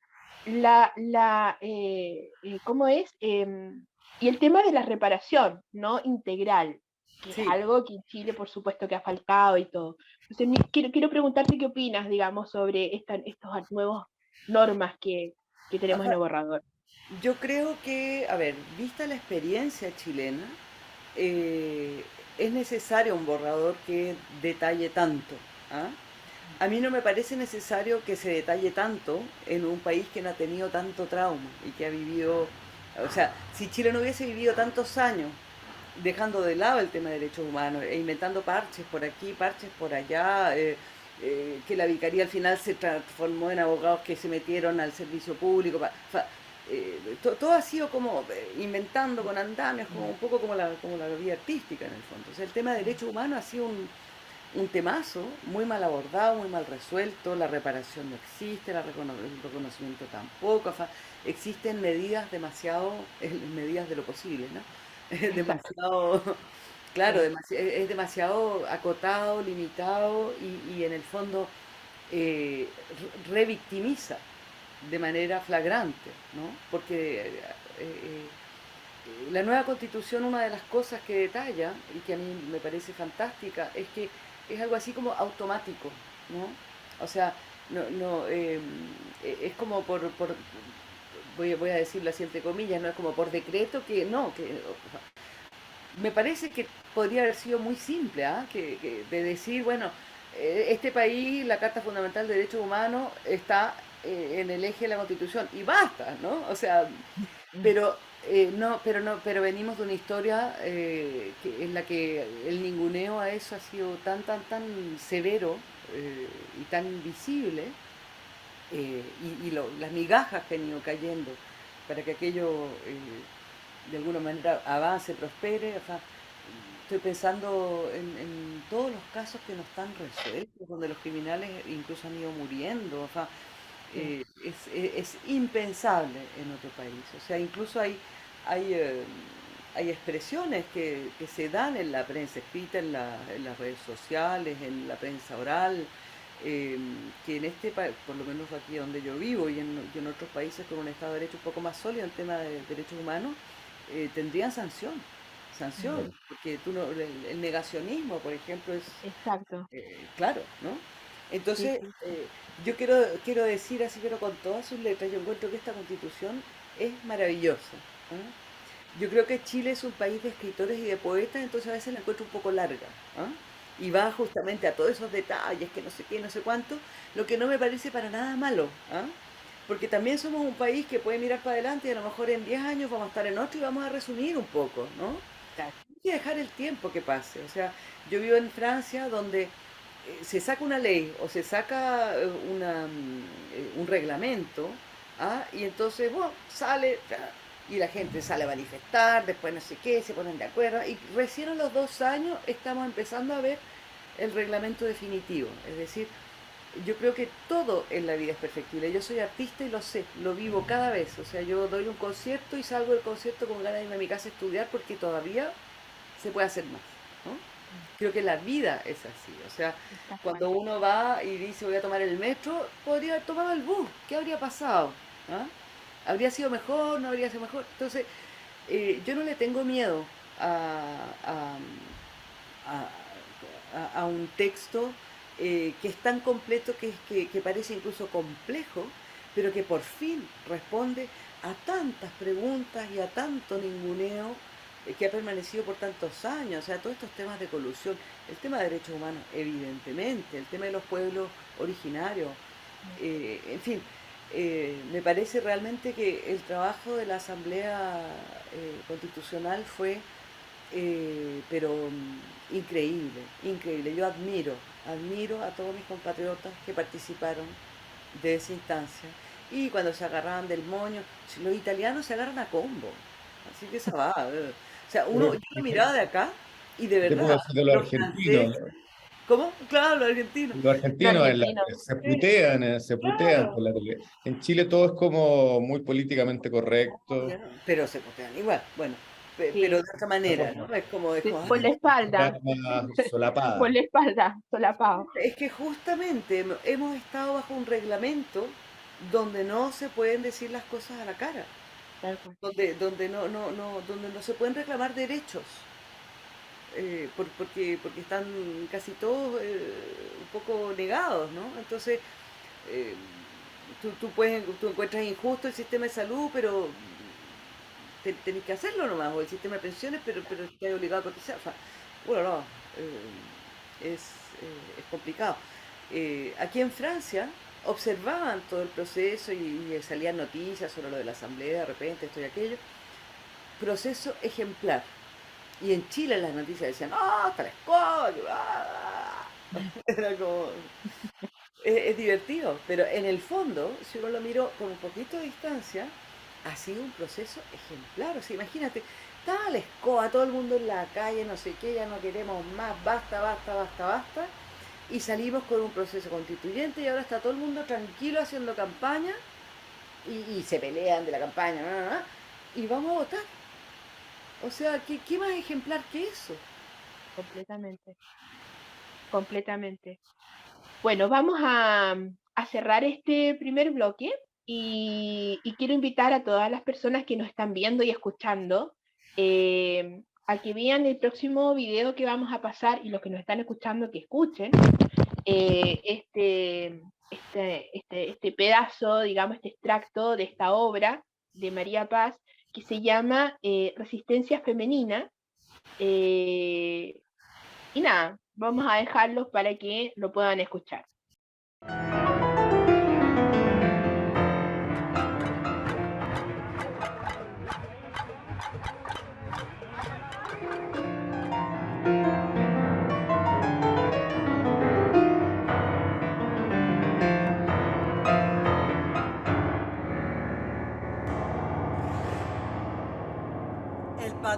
¿cómo es? Y el tema de la reparación, ¿no? Integral, que es Sí. algo que en Chile, por supuesto, que ha faltado y todo. Entonces, quiero preguntarte qué opinas, digamos, sobre estos nuevos normas que O tenemos en sea, el borrador. yo creo que, a ver, vista la experiencia chilena, eh, es necesario un borrador que detalle tanto. ¿Ah? A mí no me parece necesario que se detalle tanto en un país que no ha tenido tanto trauma y que ha vivido, o sea, si Chile no hubiese vivido tantos años dejando de lado el tema de derechos humanos e inventando parches por aquí, parches por allá, que la vicaría al final se transformó en abogados que se metieron al servicio público. Todo ha sido como inventando con andamios, como un poco como la vida artística en el fondo. O sea, el tema de derechos humanos ha sido un temazo muy mal abordado, muy mal resuelto, la reparación no existe, el reconocimiento tampoco, o sea, existen medidas demasiado, medidas de lo posible, ¿no? Es Exacto. demasiado, claro, Sí, es demasiado acotado, limitado y en el fondo revictimiza de manera flagrante, ¿no? Porque la nueva constitución, una de las cosas que detalla y que a mí me parece fantástica es que es algo así como automático, ¿no? O sea, es como voy a decirlo así entre comillas, no es como por decreto que no, que me parece que podría haber sido muy simple, ¿ah? De decir, bueno, este país, la Carta Fundamental de Derechos Humanos está en el eje de la Constitución y basta, ¿no? O sea, pero pero venimos de una historia en la que el ninguneo a eso ha sido tan severo y tan visible las migajas que han ido cayendo para que aquello de alguna manera avance, prospere. O sea, estoy pensando en todos los casos que no están resueltos, donde los criminales incluso han ido muriendo. O sea, Sí, es impensable en otro país. O sea, incluso hay, eh, hay expresiones que se dan en la prensa escrita, en las redes sociales, en la prensa oral, eh, que en este país, por lo menos aquí donde yo vivo y en otros países con un Estado de Derecho un poco más sólido en tema de derechos humanos, tendrían sanción. mm, Sanción, porque el negacionismo, por ejemplo, es exacto. claro, ¿no? Sí, Entonces, sí, sí. yo quiero decir así, pero con todas sus letras, yo encuentro que esta constitución es maravillosa. Yo creo que Chile es un país de escritores y de poetas, entonces a veces la encuentro un poco larga. ¿Ah? Y va justamente a todos esos detalles, que no sé qué, no sé cuánto, lo que no me parece para nada malo. ¿Ah? Porque también somos un país que puede mirar para adelante y a lo mejor en 10 años vamos a estar en otro y vamos a resumir un poco, ¿no? Claro. Hay que dejar el tiempo que pase. O sea, yo vivo en Francia donde se saca una ley o se saca un reglamento, ¿ah? Y entonces, bueno, sale y la gente sale a manifestar, después no sé qué, se ponen de acuerdo y recién a los 2 años estamos empezando a ver el reglamento definitivo. Es decir, yo creo que todo en la vida es perfectible. Yo soy artista y lo sé, lo vivo cada vez. O sea, yo doy un concierto y salgo del concierto con ganas de irme a mi casa a estudiar porque todavía se puede hacer más, ¿no? Mm, Creo que la vida es así. O sea, tal cual. cuando uno va y dice voy a tomar el metro, podría haber tomado el bus. ¿Qué habría pasado? ¿Ah? ¿Habría sido mejor? ¿No habría sido mejor? Entonces, yo no le tengo miedo a, a un texto que es tan completo que parece incluso complejo, pero que por fin responde a tantas preguntas y a tanto ninguneo que ha permanecido por tantos años. O sea, todos estos temas de colusión, el tema de derechos humanos, evidentemente, el tema de los pueblos originarios, Mm, en fin, me parece realmente que el trabajo de la Asamblea Constitucional fue pero increíble, increíble. Yo admiro a todos mis compatriotas que participaron de esa instancia. Y cuando se agarraban del moño, si los italianos se agarran a combo. Así que esa va. O sea, Pero, yo lo miraba de acá y de ¿qué te puedo verdad, decir de los los argentinos? franceses, ¿cómo? Claro, los argentinos. Los los argentinos argentinos. se putean Claro. por la tele. En Chile todo es como muy políticamente correcto. Pero se putean igual. Bueno, pero de Sí, otra Una manera, forma, ¿no? Es sí, como, por la espalda. más solapada. Por la espalda, solapado. es que justamente hemos estado bajo un reglamento donde no se pueden decir las cosas a la cara, Tal cual. donde no se pueden reclamar derechos, porque están casi todos un poco negados, ¿no? Entonces, eh, tú encuentras injusto el sistema de salud, pero tenés que hacerlo nomás, o el sistema de pensiones, pero estás obligado a cotizar. O sea, bueno, no, es complicado. Aquí en Francia observaban todo el proceso y salían noticias sobre lo de la asamblea, de repente, esto y aquello. Proceso ejemplar. Y en Chile las noticias decían, ¡ah, hasta la escoba! Era como, es divertido, pero en el fondo, si uno lo miró con un poquito de distancia, ha sido un proceso ejemplar. O sea, imagínate, estaba la escoba, todo el mundo en la calle, no sé qué, ya no queremos más, basta, basta, basta, basta. Y salimos con un proceso constituyente y ahora está todo el mundo tranquilo haciendo campaña y se pelean de la campaña, y vamos a votar. O sea, ¿qué más ejemplar que eso? Completamente, completamente. Bueno, vamos a cerrar este primer bloque y quiero invitar a todas las personas que nos están viendo y escuchando a que vean el próximo video que vamos a pasar y los que nos están escuchando que escuchen este pedazo, digamos, este extracto de esta obra de María Paz que se llama Resistencia Femenina. eh, y nada, vamos a dejarlos para que lo puedan escuchar.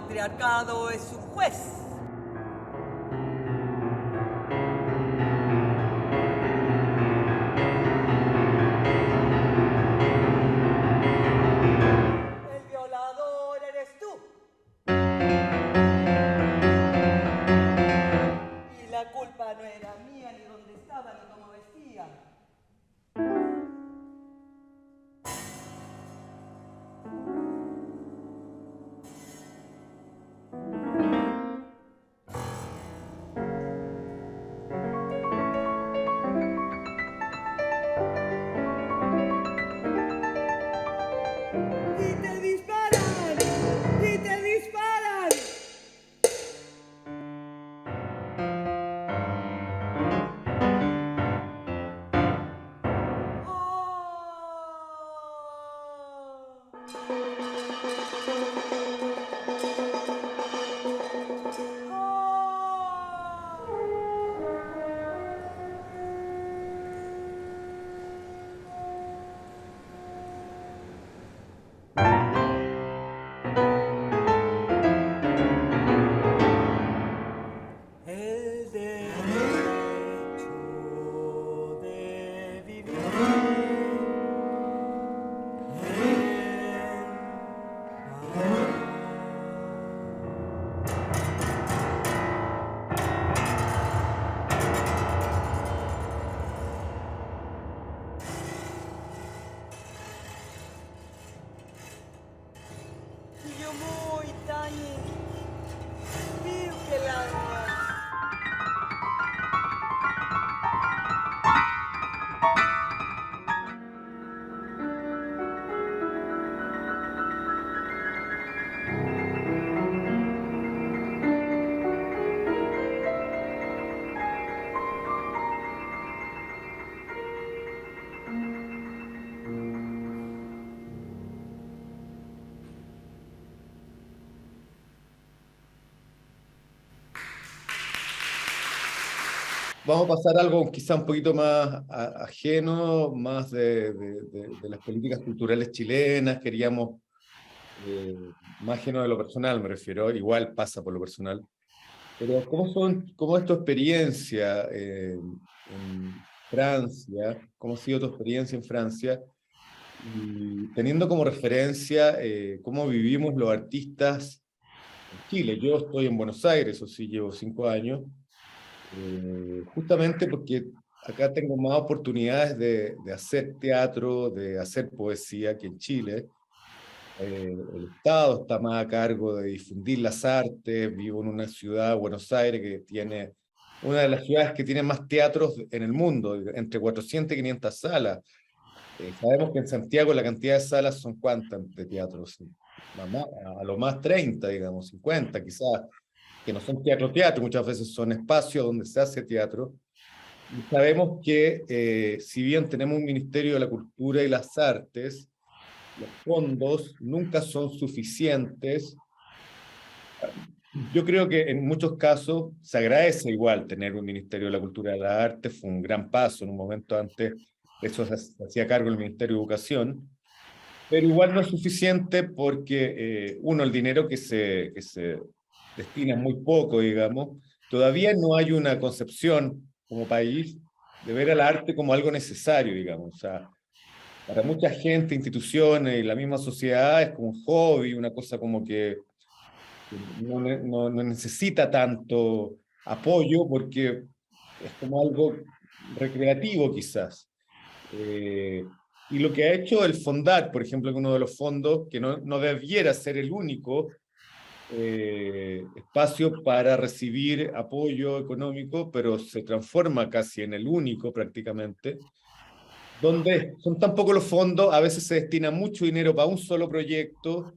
patriarcado es un juez. El violador eres tú. Y la culpa no era mía, ni dónde estaba, ni cómo vestía. Y te disparan, y te disparan. El derecho de vivir y yo muy tiny, viu que l'anima. Vamos a pasar a algo quizá un poquito más ajeno, más de las políticas culturales chilenas. Queríamos, más ajeno de lo personal me refiero, igual pasa por lo personal. Pero ¿cómo es tu experiencia en Francia? ¿Cómo ha sido tu experiencia en Francia? Y teniendo como referencia cómo vivimos los artistas en Chile. Yo estoy en Buenos Aires, o sí, llevo 5 años. Justamente porque acá tengo más oportunidades de hacer teatro, de hacer poesía que en Chile. El Estado está más a cargo de difundir las artes. Vivo en una ciudad, Buenos Aires, que tiene una de las ciudades que tiene más teatros en el mundo, entre 400 y 500 salas. Sabemos que en Santiago la cantidad de salas son ¿cuántas de teatros? A lo más 30, digamos, 50 quizás, que no son teatro, muchas veces son espacios donde se hace teatro. Y sabemos que si bien tenemos un Ministerio de la Cultura y las Artes, los fondos nunca son suficientes. Yo creo que en muchos casos se agradece igual tener un Ministerio de la Cultura y las Artes, fue un gran paso en un momento antes, eso se hacía cargo el Ministerio de Educación, pero igual no es suficiente porque, uno, el dinero que se destina es muy poco, digamos. Todavía no hay una concepción como país de ver al arte como algo necesario, digamos. O sea, para mucha gente, instituciones y la misma sociedad es como un hobby, una cosa como que no necesita tanto apoyo porque es como algo recreativo quizás. Y lo que ha hecho el Fondar, por ejemplo, que uno de los fondos, que no debiera ser el único espacio para recibir apoyo económico, pero se transforma casi en el único prácticamente, donde son tan pocos los fondos, a veces se destina mucho dinero para un solo proyecto,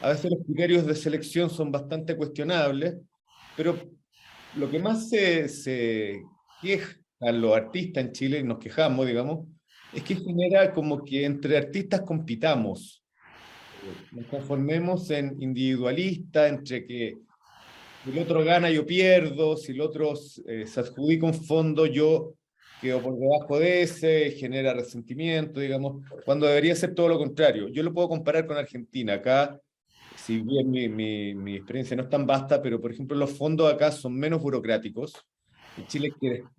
a veces los criterios de selección son bastante cuestionables, pero lo que más se quejan los artistas en Chile, y nos quejamos, digamos, es que genera como que entre artistas compitamos, nos transformemos en individualistas, entre que si el otro gana yo pierdo, si el otro se adjudica un fondo yo quedo por debajo de ese, genera resentimiento, digamos, cuando debería ser todo lo contrario. Yo lo puedo comparar con Argentina. Acá si bien mi experiencia no es tan vasta, pero por ejemplo los fondos acá son menos burocráticos. En Chile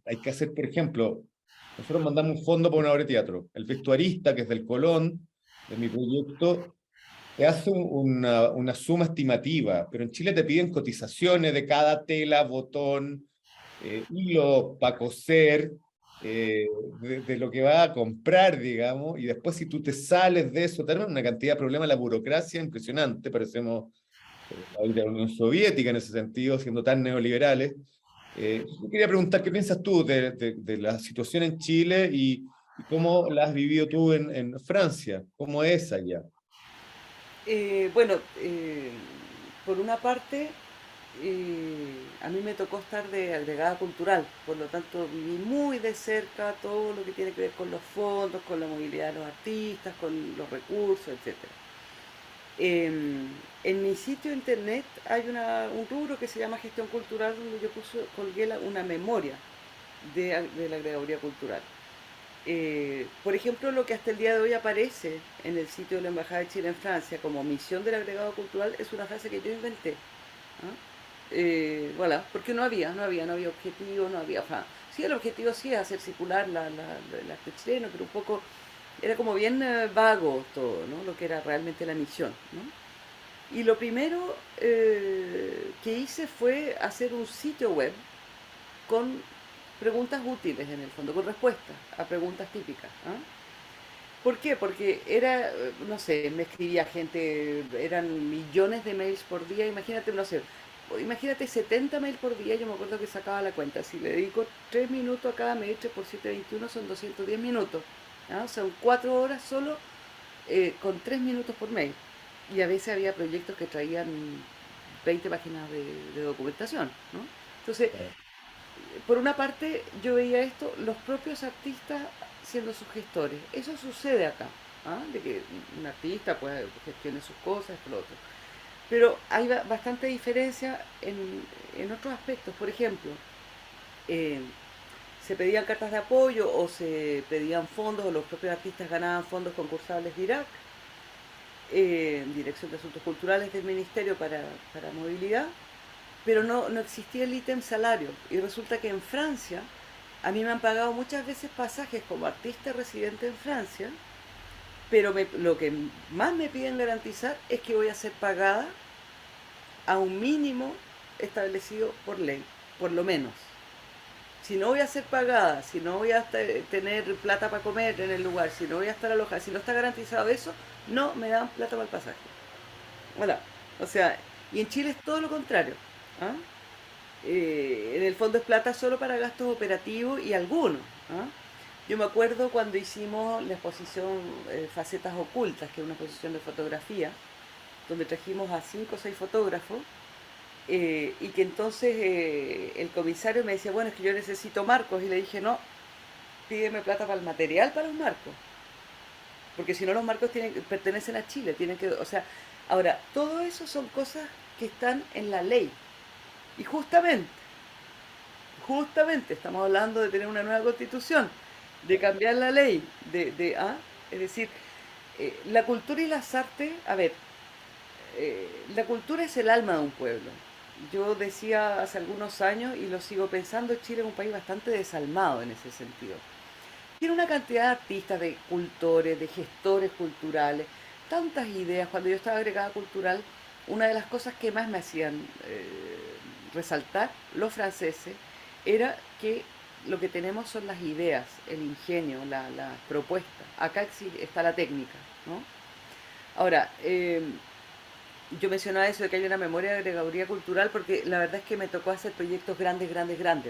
hay que hacer, por ejemplo, nosotros mandamos un fondo para una obra de teatro. El vestuarista, que es del Colón, de mi proyecto, te hace una suma estimativa, pero en Chile te piden cotizaciones de cada tela, botón, hilo para coser, de lo que va a comprar, digamos, y después si tú te sales de eso, tenemos una cantidad de problemas, la burocracia impresionante, parecemos la Unión Soviética en ese sentido, siendo tan neoliberales. Yo quería preguntar, ¿qué piensas tú de la situación en Chile y cómo la has vivido tú en Francia? ¿Cómo es allá? Bueno, por una parte, a mí me tocó estar de agregada cultural, por lo tanto viví muy de cerca todo lo que tiene que ver con los fondos, con la movilidad de los artistas, con los recursos, etcétera. En mi sitio de internet hay un rubro que se llama gestión cultural donde yo colgué una memoria de la agregaduría cultural. Por ejemplo, lo que hasta el día de hoy aparece en el sitio de la Embajada de Chile en Francia como misión del agregado cultural es una frase que yo inventé. ¿Ah? Voilà, porque no había objetivo, no había. Sí, el objetivo sí es hacer circular la arte chileno, pero un poco era como bien vago todo, ¿no? Lo que era realmente la misión, ¿no? Y lo primero que hice fue hacer un sitio web con preguntas útiles en el fondo, con respuestas a preguntas típicas. ¿Ah? ¿Por qué? Porque era, no sé, me escribía gente, eran millones de mails por día, imagínate, no sé, imagínate 70 mails por día, yo me acuerdo que sacaba la cuenta, si le dedico 3 minutos a cada mail, 3 por 7, 21 son 210 minutos, ¿ah? Son 4 horas solo con 3 minutos por mail. Y a veces había proyectos que traían 20 páginas de documentación, ¿no? Entonces, por una parte, yo veía esto, los propios artistas siendo sus gestores. Eso sucede acá, ¿ah? De que un artista pues gestione sus cosas, esto, lo otro. Pero hay bastante diferencia en otros aspectos. Por ejemplo, eh, se pedían cartas de apoyo o se pedían fondos o los propios artistas ganaban fondos concursables de Irak, Dirección de Asuntos Culturales del Ministerio para Movilidad, pero no existía el ítem salario. Y resulta que en Francia, a mí me han pagado muchas veces pasajes como artista residente en Francia, pero lo que más me piden garantizar es que voy a ser pagada a un mínimo establecido por ley, por lo menos. Si no voy a ser pagada, si no voy a tener plata para comer en el lugar, si no voy a estar alojada, si no está garantizado eso, no me dan plata para el pasaje. Voilà. O sea, y en Chile es todo lo contrario. ¿Ah? En el fondo es plata solo para gastos operativos y algunos. ¿Ah? Yo me acuerdo cuando hicimos la exposición Facetas Ocultas, que es una exposición de fotografía, donde trajimos a 5 o 6 fotógrafos, y que entonces el comisario me decía, bueno, es que yo necesito marcos, y le dije, no, pídeme plata para el material para los marcos, porque si no los marcos pertenecen a Chile, tienen que, o sea, ahora, todo eso son cosas que están en la ley, y justamente estamos hablando de tener una nueva constitución, de cambiar la ley, es decir, la cultura y las artes, a ver, la cultura es el alma de un pueblo. Yo decía hace algunos años, y lo sigo pensando, Chile es un país bastante desalmado en ese sentido. Tiene una cantidad de artistas, de cultores, de gestores culturales, tantas ideas. Cuando yo estaba agregada cultural, una de las cosas que más me hacían resaltar los franceses era que lo que tenemos son las ideas, el ingenio, la propuesta. Acá está la técnica, ¿no? Ahora, yo mencionaba eso de que hay una memoria de agregaduría cultural porque la verdad es que me tocó hacer proyectos grandes.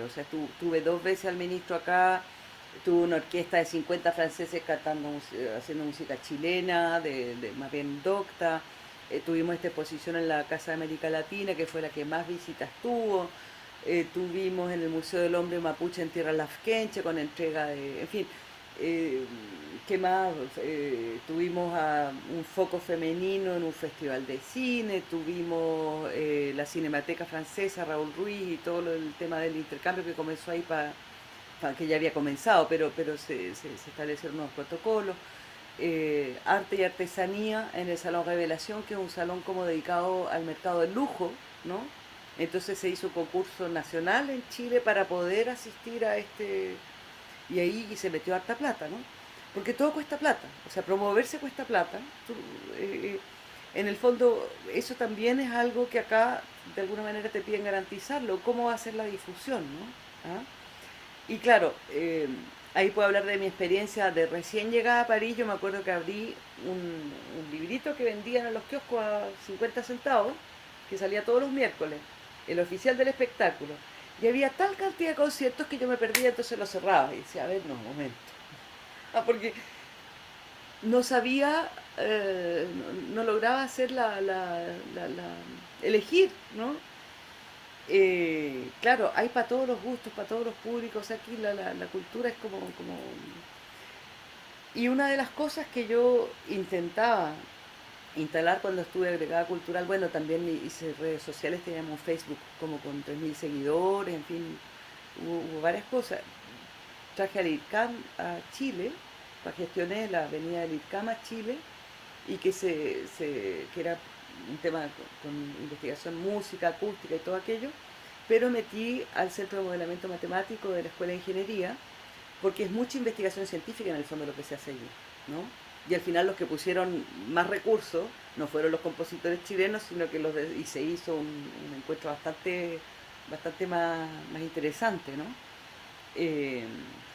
O sea, tuve 2 veces al ministro acá, tuve una orquesta de 50 franceses cantando, haciendo música chilena, más bien docta. Tuvimos esta exposición en la Casa de América Latina, que fue la que más visitas tuvo. Tuvimos en el Museo del Hombre Mapuche en Tierra Lafkenche con entrega de, en fin, eh, ¿qué más? Tuvimos a un foco femenino en un festival de cine, tuvimos la Cinemateca Francesa, Raúl Ruiz y todo el tema del intercambio que comenzó ahí que ya había comenzado, pero se establecieron unos protocolos. arte y artesanía en el Salón Revelación, que es un salón como dedicado al mercado del lujo, ¿no? Entonces se hizo un concurso nacional en Chile para poder asistir a este, y ahí se metió harta plata, ¿no? Porque todo cuesta plata, o sea, promoverse cuesta plata. En el fondo, eso también es algo que acá de alguna manera te piden garantizarlo, cómo va a ser la difusión, ¿no? ¿Ah? Y claro, ahí puedo hablar de mi experiencia de recién llegada a París. Yo me acuerdo que abrí un librito que vendían en los kioscos a 50 centavos, que salía todos los miércoles, el oficial del espectáculo. Y había tal cantidad de conciertos que yo me perdía, entonces lo cerraba y decía, a ver, no, un momento. Porque no sabía, no lograba hacer elegir, ¿no? Claro, hay para todos los gustos, para todos los públicos, aquí la cultura es como... Y una de las cosas que yo intentaba instalar cuando estuve agregada cultural, bueno, también hice redes sociales, teníamos Facebook como con 3.000 seguidores, en fin, hubo varias cosas. Traje al IRCAM a Chile, gestioné la avenida del IRCAM a Chile, y que era un tema con investigación música, acústica y todo aquello, pero metí al Centro de Modelamiento Matemático de la Escuela de Ingeniería, porque es mucha investigación científica en el fondo lo que se hace allí, ¿no? Y al final los que pusieron más recursos no fueron los compositores chilenos, sino que y se hizo un encuentro bastante más interesante, ¿no?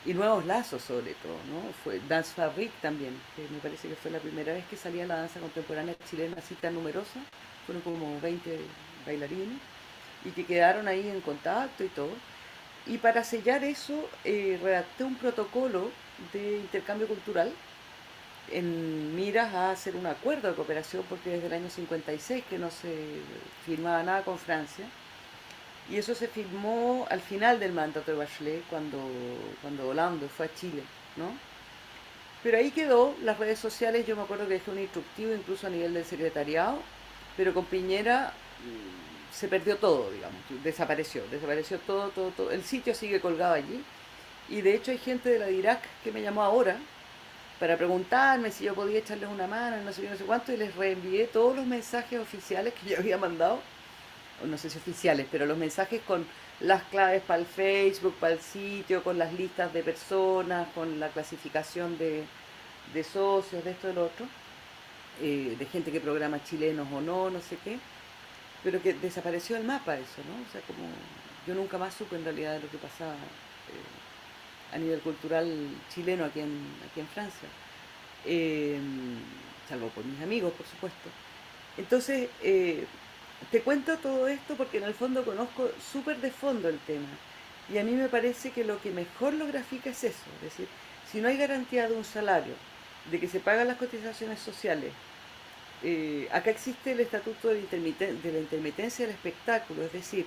Y nuevos lazos sobre todo, ¿no? Fue Dance Fabric también, que me parece que fue la primera vez que salía la danza contemporánea chilena así tan numerosa, fueron como 20 bailarines, y que quedaron ahí en contacto y todo. Y para sellar eso, redacté un protocolo de intercambio cultural en miras a hacer un acuerdo de cooperación, porque desde el año 56 que no se firmaba nada con Francia. Y eso se firmó al final del mandato de Bachelet, cuando Hollande fue a Chile, ¿no? Pero ahí quedó, las redes sociales, yo me acuerdo que dejé un instructivo incluso a nivel del secretariado, pero con Piñera se perdió todo, digamos, desapareció todo. El sitio sigue colgado allí, y de hecho hay gente de la DIRAC que me llamó ahora para preguntarme si yo podía echarles una mano, no sé qué, no sé cuánto, y les reenvié todos los mensajes oficiales que yo había mandado, o no sé si oficiales, pero los mensajes con las claves para el Facebook, para el sitio, con las listas de personas, con la clasificación de socios, de esto y lo otro, de gente que programa chilenos o no, no sé qué, pero que desapareció el mapa eso, ¿no? O sea, como yo nunca más supe en realidad de lo que pasaba a nivel cultural chileno aquí en Francia, eh, salvo por mis amigos, por supuesto. Entonces, te cuento todo esto porque en el fondo conozco súper de fondo el tema, y a mí me parece que lo que mejor lo grafica es eso, es decir, si no hay garantía de un salario, de que se pagan las cotizaciones sociales, acá existe el estatuto de la intermitencia del espectáculo, es decir,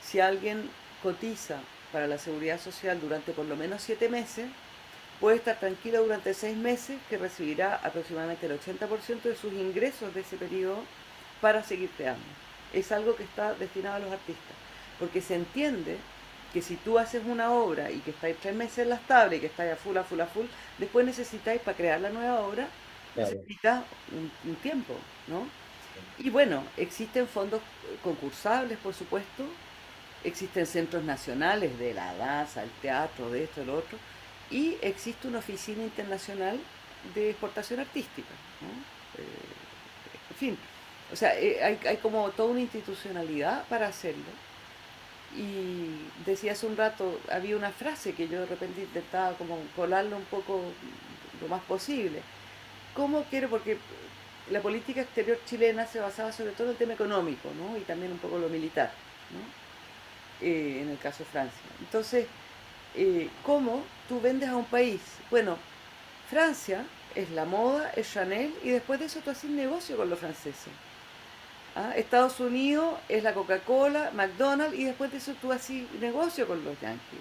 si alguien cotiza para la seguridad social durante por lo menos 7 meses, puede estar tranquilo durante 6 meses que recibirá aproximadamente el 80% de sus ingresos de ese periodo para seguir creando. Es algo que está destinado a los artistas, porque se entiende que si tú haces una obra y que estáis 3 meses en las tablas y que estáis a full, después necesitáis para crear la nueva obra, Claro. necesitas un tiempo, ¿no? Y bueno, existen fondos concursables, por supuesto, existen centros nacionales de la danza, el teatro, de esto, de lo otro, y existe una oficina internacional de exportación artística, ¿no? En fin, o sea, hay como toda una institucionalidad para hacerlo. Y decía hace un rato, había una frase que yo de repente intentaba como colarlo un poco lo más posible. ¿Cómo quiero? Porque la política exterior chilena se basaba sobre todo en el tema económico, ¿no? Y también un poco lo militar, ¿no? En el caso de Francia. Entonces, ¿cómo tú vendes a un país? Bueno, Francia es la moda, es Chanel, y después de eso tú haces negocio con los franceses. ¿Ah? Estados Unidos es la Coca-Cola, McDonald's, y después de eso tú haces negocio con los yankees.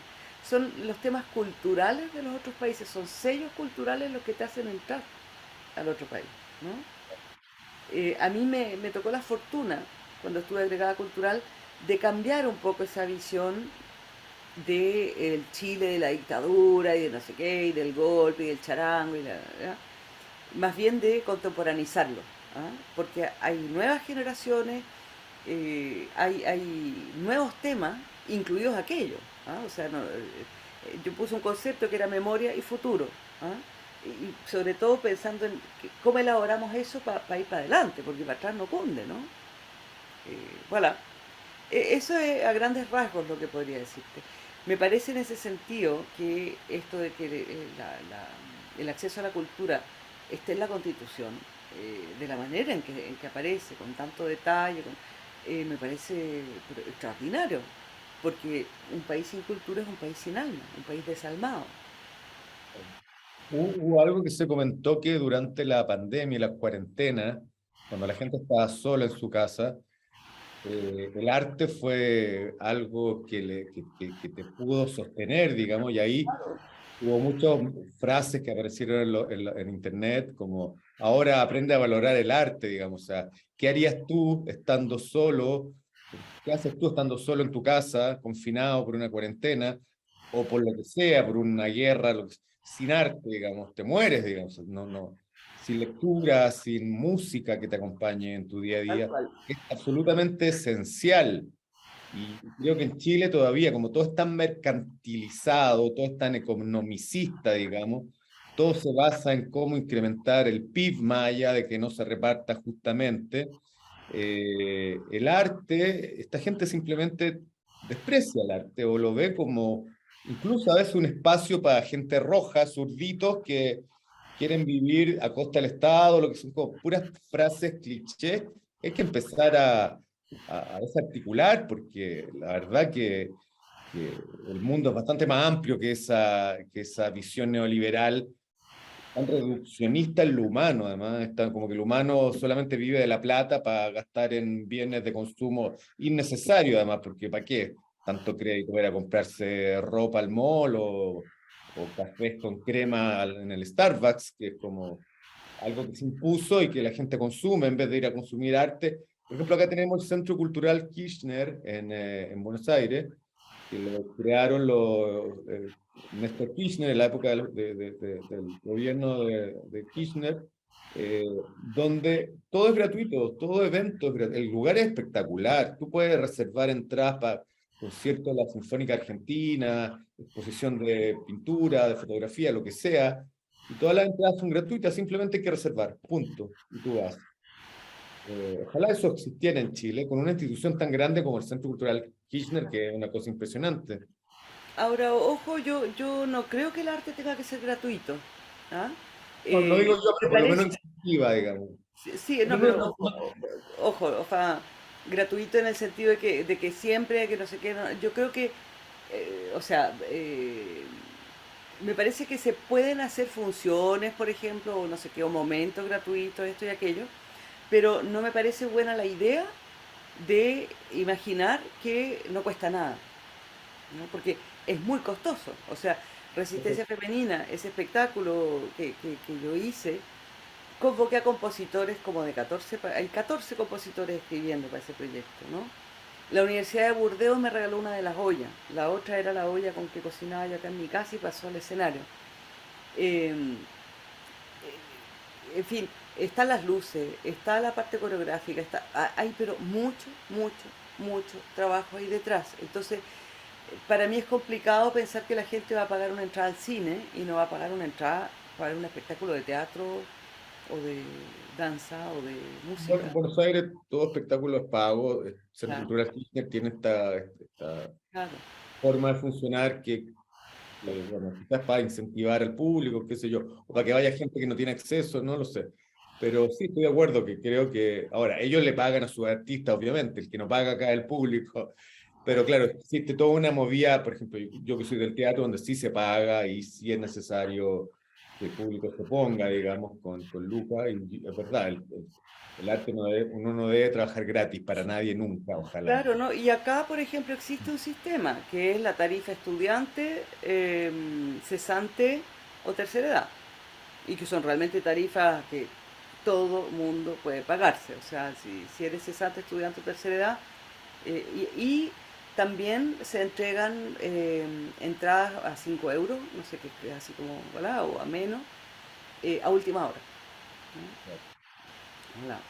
Son los temas culturales de los otros países, son sellos culturales los que te hacen entrar al otro país, ¿no? A mí me tocó la fortuna, cuando estuve agregada cultural, de cambiar un poco esa visión del Chile de la dictadura y de no sé qué, y del golpe y del charango, más bien de contemporaneizarlo, ¿ah? Porque hay nuevas generaciones, hay nuevos temas, incluidos aquellos, ¿ah? O sea, yo puse un concepto que era memoria y futuro, ¿ah? Y sobre todo pensando en cómo elaboramos eso para ir para adelante, porque para atrás no cunde, ¿no? Voilà. Eso es a grandes rasgos lo que podría decirte. Me parece en ese sentido que esto de que el acceso a la cultura esté en la Constitución, de la manera en que aparece, con tanto detalle, me parece extraordinario, porque un país sin cultura es un país sin alma, un país desalmado. Hubo algo que se comentó que durante la pandemia y la cuarentena, cuando la gente estaba sola en su casa, el arte fue algo que te pudo sostener, digamos, y ahí hubo muchas frases que aparecieron en internet, como ahora aprende a valorar el arte, digamos, o sea, ¿qué harías tú estando solo? ¿Qué haces tú estando solo en tu casa, confinado por una cuarentena, o por lo que sea, por una guerra, sin arte, digamos, te mueres, digamos, sin lectura, sin música que te acompañe en tu día a Tal día, cual. es absolutamente esencial. Y creo que en Chile todavía, como todo es tan mercantilizado, todo es tan economicista, digamos, todo se basa en cómo incrementar el PIB más allá de que no se reparta justamente. El arte, esta gente simplemente desprecia el arte o lo ve como incluso a veces un espacio para gente roja, zurditos que quieren vivir a costa del Estado, lo que son como puras frases clichés. Hay que empezar a desarticular, porque la verdad que el mundo es bastante más amplio que esa visión neoliberal tan reduccionista en lo humano. Además, está como que el humano solamente vive de la plata para gastar en bienes de consumo innecesario, además, porque ¿para qué tanto crédito era comprarse ropa al mall o cafés con crema en el Starbucks, que es como algo que se impuso y que la gente consume en vez de ir a consumir arte? Por ejemplo, acá tenemos el Centro Cultural Kirchner en Buenos Aires, que lo crearon Néstor Kirchner en la época del gobierno de Kirchner, donde todo es gratuito, todo evento es gratuito. El lugar es espectacular, tú puedes reservar entradas para conciertos de la Sinfónica Argentina, exposición de pintura, de fotografía, lo que sea, y todas las entradas son gratuitas, simplemente hay que reservar, punto, y tú vas. Ojalá eso existiera en Chile, con una institución tan grande como el Centro Cultural Kirchner, que es una cosa impresionante. Ahora, ojo, yo no creo que el arte tenga que ser gratuito, ¿ah? No, no digo yo, Me pero por lo menos parece, incentiva, digamos. sí, sí, No, no, no, pero no, ojo, ojo, o sea, gratuito en el sentido de que siempre, que no sé qué, yo creo que, o sea, me parece que se pueden hacer funciones, por ejemplo, o no sé qué, o momentos gratuitos, esto y aquello, pero no me parece buena la idea de imaginar que no cuesta nada, ¿no? Porque es muy costoso. O sea, Resistencia Femenina, ese espectáculo que yo hice, convoqué a compositores como de 14, hay 14 compositores escribiendo para ese proyecto, ¿no? La Universidad de Burdeos me regaló una de las ollas, la otra era la olla con que cocinaba yo acá en mi casa y pasó al escenario. Eh, en fin, están las luces, está la parte coreográfica, hay pero mucho, mucho, mucho trabajo ahí detrás. Entonces, para mí es complicado pensar que la gente va a pagar una entrada al cine y no va a pagar una entrada para ver un espectáculo de teatro o de danza o de Bueno, en música. Buenos Aires todo espectáculo es pago. El Centro Claro, Cultural Kirchner tiene esta claro. forma de funcionar bueno, quizás para incentivar al público, qué sé yo, o para que vaya gente que no tiene acceso, no lo sé. Pero sí estoy de acuerdo que creo que, ahora, ellos le pagan a sus artistas, obviamente, el que no paga acá es el público, pero claro, existe toda una movida, por ejemplo, yo que soy del teatro, donde sí se paga y sí es necesario que el público se ponga, digamos, con lucas, y es verdad, el arte uno no debe trabajar gratis para nadie nunca, ojalá. Claro, ¿no? Y acá, por ejemplo, existe un sistema que es la tarifa estudiante, cesante o tercera edad. Y que son realmente tarifas que todo mundo puede pagarse. O sea, si eres cesante, estudiante o tercera edad, y también se entregan entradas a 5 euros, no sé qué, así como, ¿verdad? O a menos, a última hora. Hola.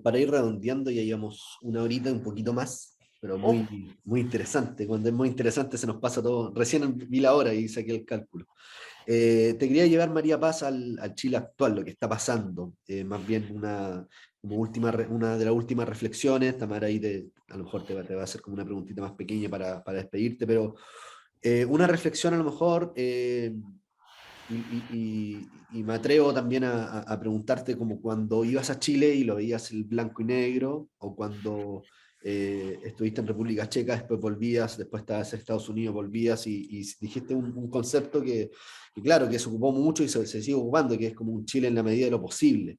Para ir redondeando, ya llevamos una horita, un poquito más, pero Uf, muy interesante. Cuando es muy interesante se nos pasa todo. Recién vi la hora y saqué el cálculo. Te quería llevar, María Paz, al Chile actual, lo que está pasando. Más bien una de las últimas reflexiones. Tamara ahí a lo mejor te va a hacer como una preguntita más pequeña para despedirte, pero una reflexión a lo mejor, y me atrevo también a preguntarte como cuando ibas a Chile y lo veías el blanco y negro, o cuando estuviste en República Checa, después volvías, después estabas en Estados Unidos, volvías y dijiste un concepto que claro, que se ocupó mucho y se sigue ocupando, que es como un Chile en la medida de lo posible,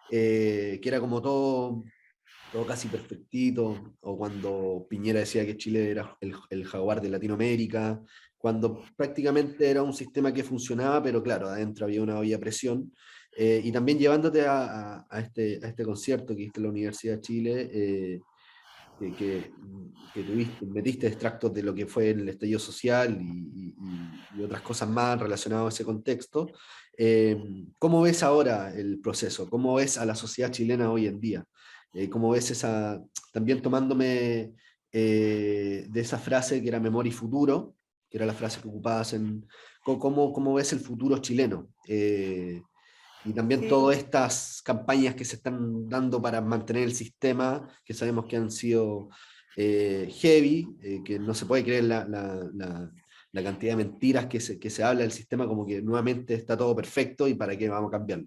que era como todo casi perfectito, o cuando Piñera decía que Chile era el jaguar de Latinoamérica, cuando prácticamente era un sistema que funcionaba, pero claro, adentro había una olla a presión, y también llevándote a este concierto que hiciste en la Universidad de Chile, que metiste extractos de lo que fue el estallido social y otras cosas más relacionadas a ese contexto. ¿Cómo ves ahora el proceso? ¿Cómo ves a la sociedad chilena hoy en día? ¿Cómo ves también tomándome de esa frase que era memoria y futuro, que era la frase que ocupabas ¿cómo ves el futuro chileno? Y también sí, todas estas campañas que se están dando para mantener el sistema, que sabemos que han sido heavy, que no se puede creer la cantidad de mentiras que se habla del sistema, como que nuevamente está todo perfecto y para qué vamos a cambiarlo.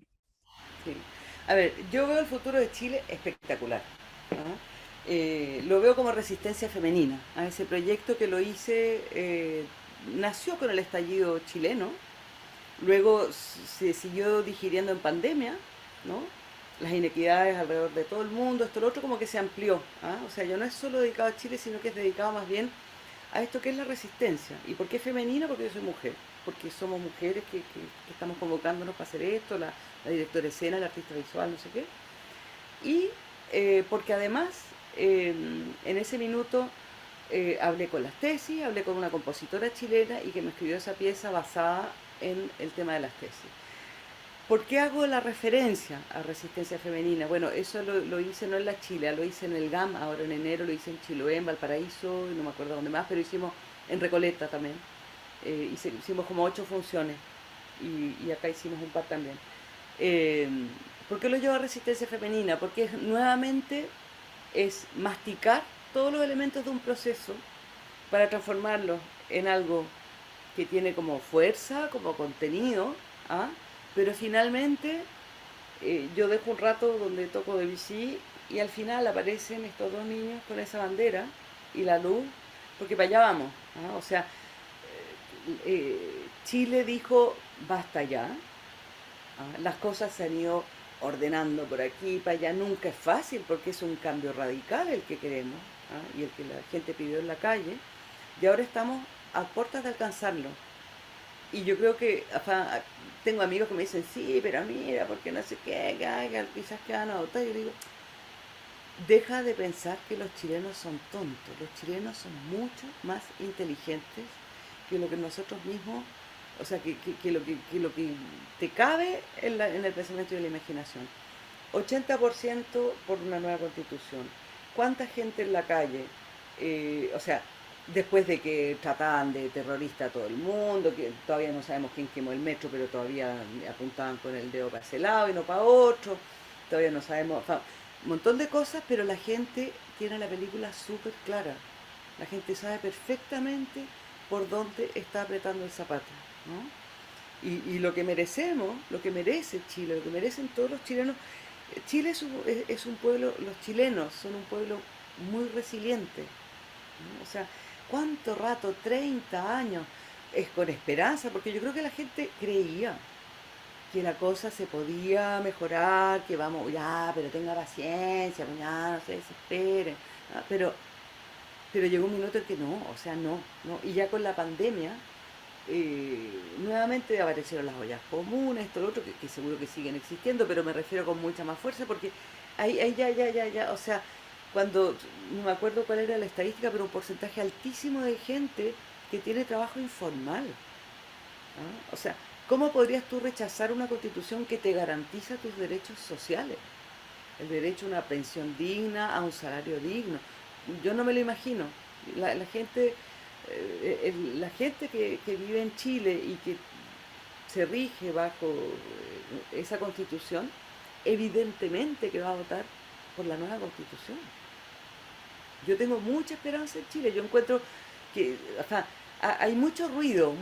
sí. A ver, yo veo el futuro de Chile espectacular. ¿Ah? Lo veo como resistencia femenina a ese proyecto que lo hice, nació con el estallido chileno, luego se siguió digiriendo en pandemia, ¿no? Las inequidades alrededor de todo el mundo, esto lo otro como que se amplió. ¿Ah? O sea, ya no es solo dedicado a Chile, sino que es dedicado más bien a esto que es la resistencia. ¿Y por qué femenina? Porque yo soy mujer, porque somos mujeres que estamos convocándonos para hacer esto, la directora de escena, la artista visual, no sé qué. Y porque además en ese minuto hablé con las tesis, hablé con una compositora chilena y que me escribió esa pieza basada en el tema de las tesis. ¿Por qué hago la referencia a resistencia femenina? Bueno, eso lo hice no en la Chile, lo hice en el GAM, ahora en enero lo hice en Chiloé, en Valparaíso, y no me acuerdo dónde más, pero hicimos en Recoleta también. Hicimos como 8 funciones y acá hicimos un par también. Eh, ¿Por qué lo llevo a resistencia femenina? Porque nuevamente es masticar todos los elementos de un proceso para transformarlos en algo que tiene como fuerza, como contenido, ¿ah? Pero finalmente yo dejo un rato donde toco Debussy y al final aparecen estos dos niños con esa bandera y la luz, porque para allá vamos. ¿Ah? O sea, Chile dijo basta ya. ¿Ah? Las cosas se han ido ordenando por aquí y para allá. Nunca es fácil porque es un cambio radical el que queremos, ¿ah? Y el que la gente pidió en la calle. Y ahora estamos a puertas de alcanzarlo. Y yo creo que tengo amigos que me dicen, sí, pero mira, porque no sé qué, quizás que van a votar. Y yo digo, deja de pensar que los chilenos son tontos. Los chilenos son mucho más inteligentes que lo que nosotros mismos, o sea, lo que te cabe en el pensamiento y en la imaginación. 80% por una nueva constitución. ¿Cuánta gente en la calle? O sea, después de que trataban de terrorista a todo el mundo, que todavía no sabemos quién quemó el metro, pero todavía apuntaban con el dedo para ese lado y no para otro, todavía no sabemos, o sea, un montón de cosas, pero la gente tiene la película súper clara. La gente sabe perfectamente por dónde está apretando el zapato, ¿no? Y lo que merecemos, lo que merece Chile, lo que merecen todos los chilenos, Chile es un pueblo, los chilenos son un pueblo muy resiliente, ¿no? O sea, ¿cuánto rato? 30 años, es con esperanza, porque yo creo que la gente creía que la cosa se podía mejorar, que vamos, ya, pero tenga paciencia, pues ya, no se desesperen, ¿no? Pero llegó un minuto en que no, o sea, no, y ya con la pandemia, nuevamente aparecieron las ollas comunes, esto, lo otro, que seguro que siguen existiendo, pero me refiero con mucha más fuerza, porque ahí ya, o sea, cuando, no me acuerdo cuál era la estadística, pero un porcentaje altísimo de gente que tiene trabajo informal. ¿Ah? O sea, ¿Cómo podrías tú rechazar una constitución que te garantiza tus derechos sociales? El derecho a una pensión digna, a un salario digno. Yo no me lo imagino. La gente, que vive en Chile y que se rige bajo esa constitución, evidentemente que va a votar por la nueva constitución. Yo tengo mucha esperanza en Chile. Yo encuentro que hay mucho ruido,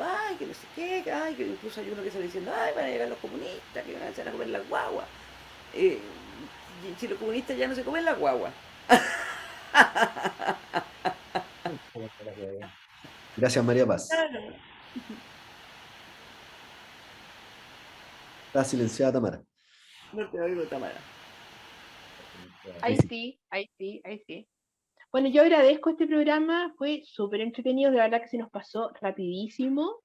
ay, que no sé qué, ay, que incluso hay uno que sale diciendo, ay, van a llegar los comunistas, que van a echar a comer las guaguas. Y si los comunistas ya no se comen las guaguas. Gracias, María Paz. Claro. Está silenciada Tamara. No te oigo, Tamara. Ahí sí. Bueno, yo agradezco este programa, fue súper entretenido, de verdad que se nos pasó rapidísimo.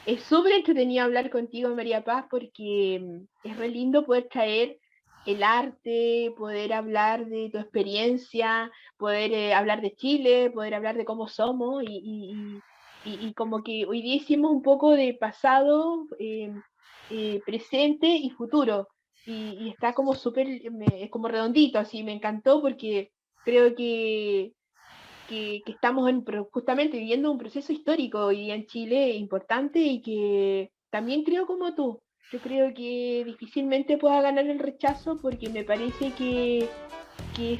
Es súper entretenido hablar contigo, María Paz, porque es re lindo poder traer el arte, poder hablar de tu experiencia, poder hablar de Chile, poder hablar de cómo somos y como que hoy día hicimos un poco de pasado, presente y futuro. Y está como súper, como redondito, así, me encantó porque creo que estamos justamente viviendo un proceso histórico hoy día en Chile importante y que también creo como tú. Yo creo que difícilmente pueda ganar el rechazo porque me parece que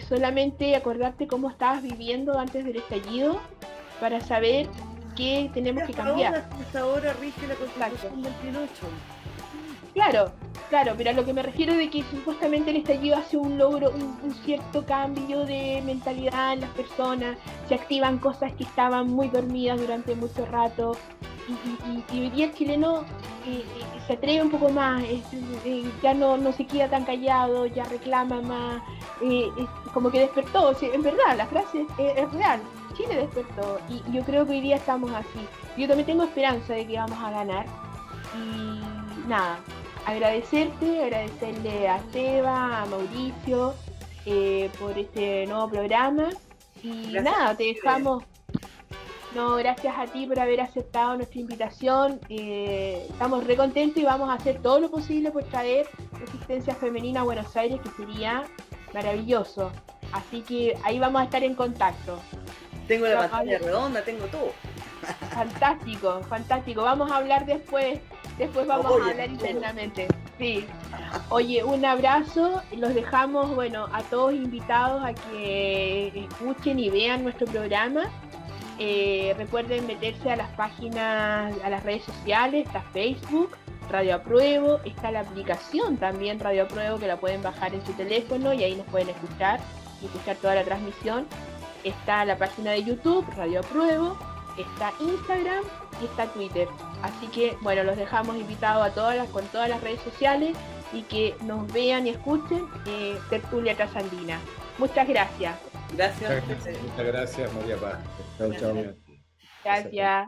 solamente acordarte cómo estabas viviendo antes del estallido para saber qué tenemos que cambiar. Hasta ahora rige la Constitución del Pinocho. Claro, pero a lo que me refiero de que supuestamente el estallido hace un logro, un cierto cambio de mentalidad en las personas, se activan cosas que estaban muy dormidas durante mucho rato, y hoy día el chileno se atreve un poco más, ya no se queda tan callado, ya reclama más, como que despertó, en verdad, la frase es real, Chile despertó, y yo creo que hoy día estamos así. Yo también tengo esperanza de que vamos a ganar, y nada. Agradecerle a Seba, a Mauricio por este nuevo programa y gracias, nada, te dejamos. No, gracias a ti por haber aceptado nuestra invitación. Estamos re contentos y vamos a hacer todo lo posible por traer Resistencia Femenina a Buenos Aires, que sería maravilloso. Así que ahí vamos a estar en contacto. Tengo la pantalla redonda, tengo todo. Fantástico. Vamos a hablar después. Después vamos a hablar internamente. Sí. Oye, un abrazo. Los dejamos, a todos invitados a que escuchen y vean nuestro programa. Recuerden meterse a las páginas, a las redes sociales, está Facebook, Radio Apruebo, está la aplicación también Radio Apruebo que la pueden bajar en su teléfono y ahí nos pueden escuchar toda la transmisión. Está la página de YouTube, Radio Apruebo, está Instagram y está Twitter. Así que, los dejamos invitados con todas las redes sociales y que nos vean y escuchen Tertulia Trasandina. Muchas gracias. Gracias. Muchas gracias, María Paz. Chao. Gracias.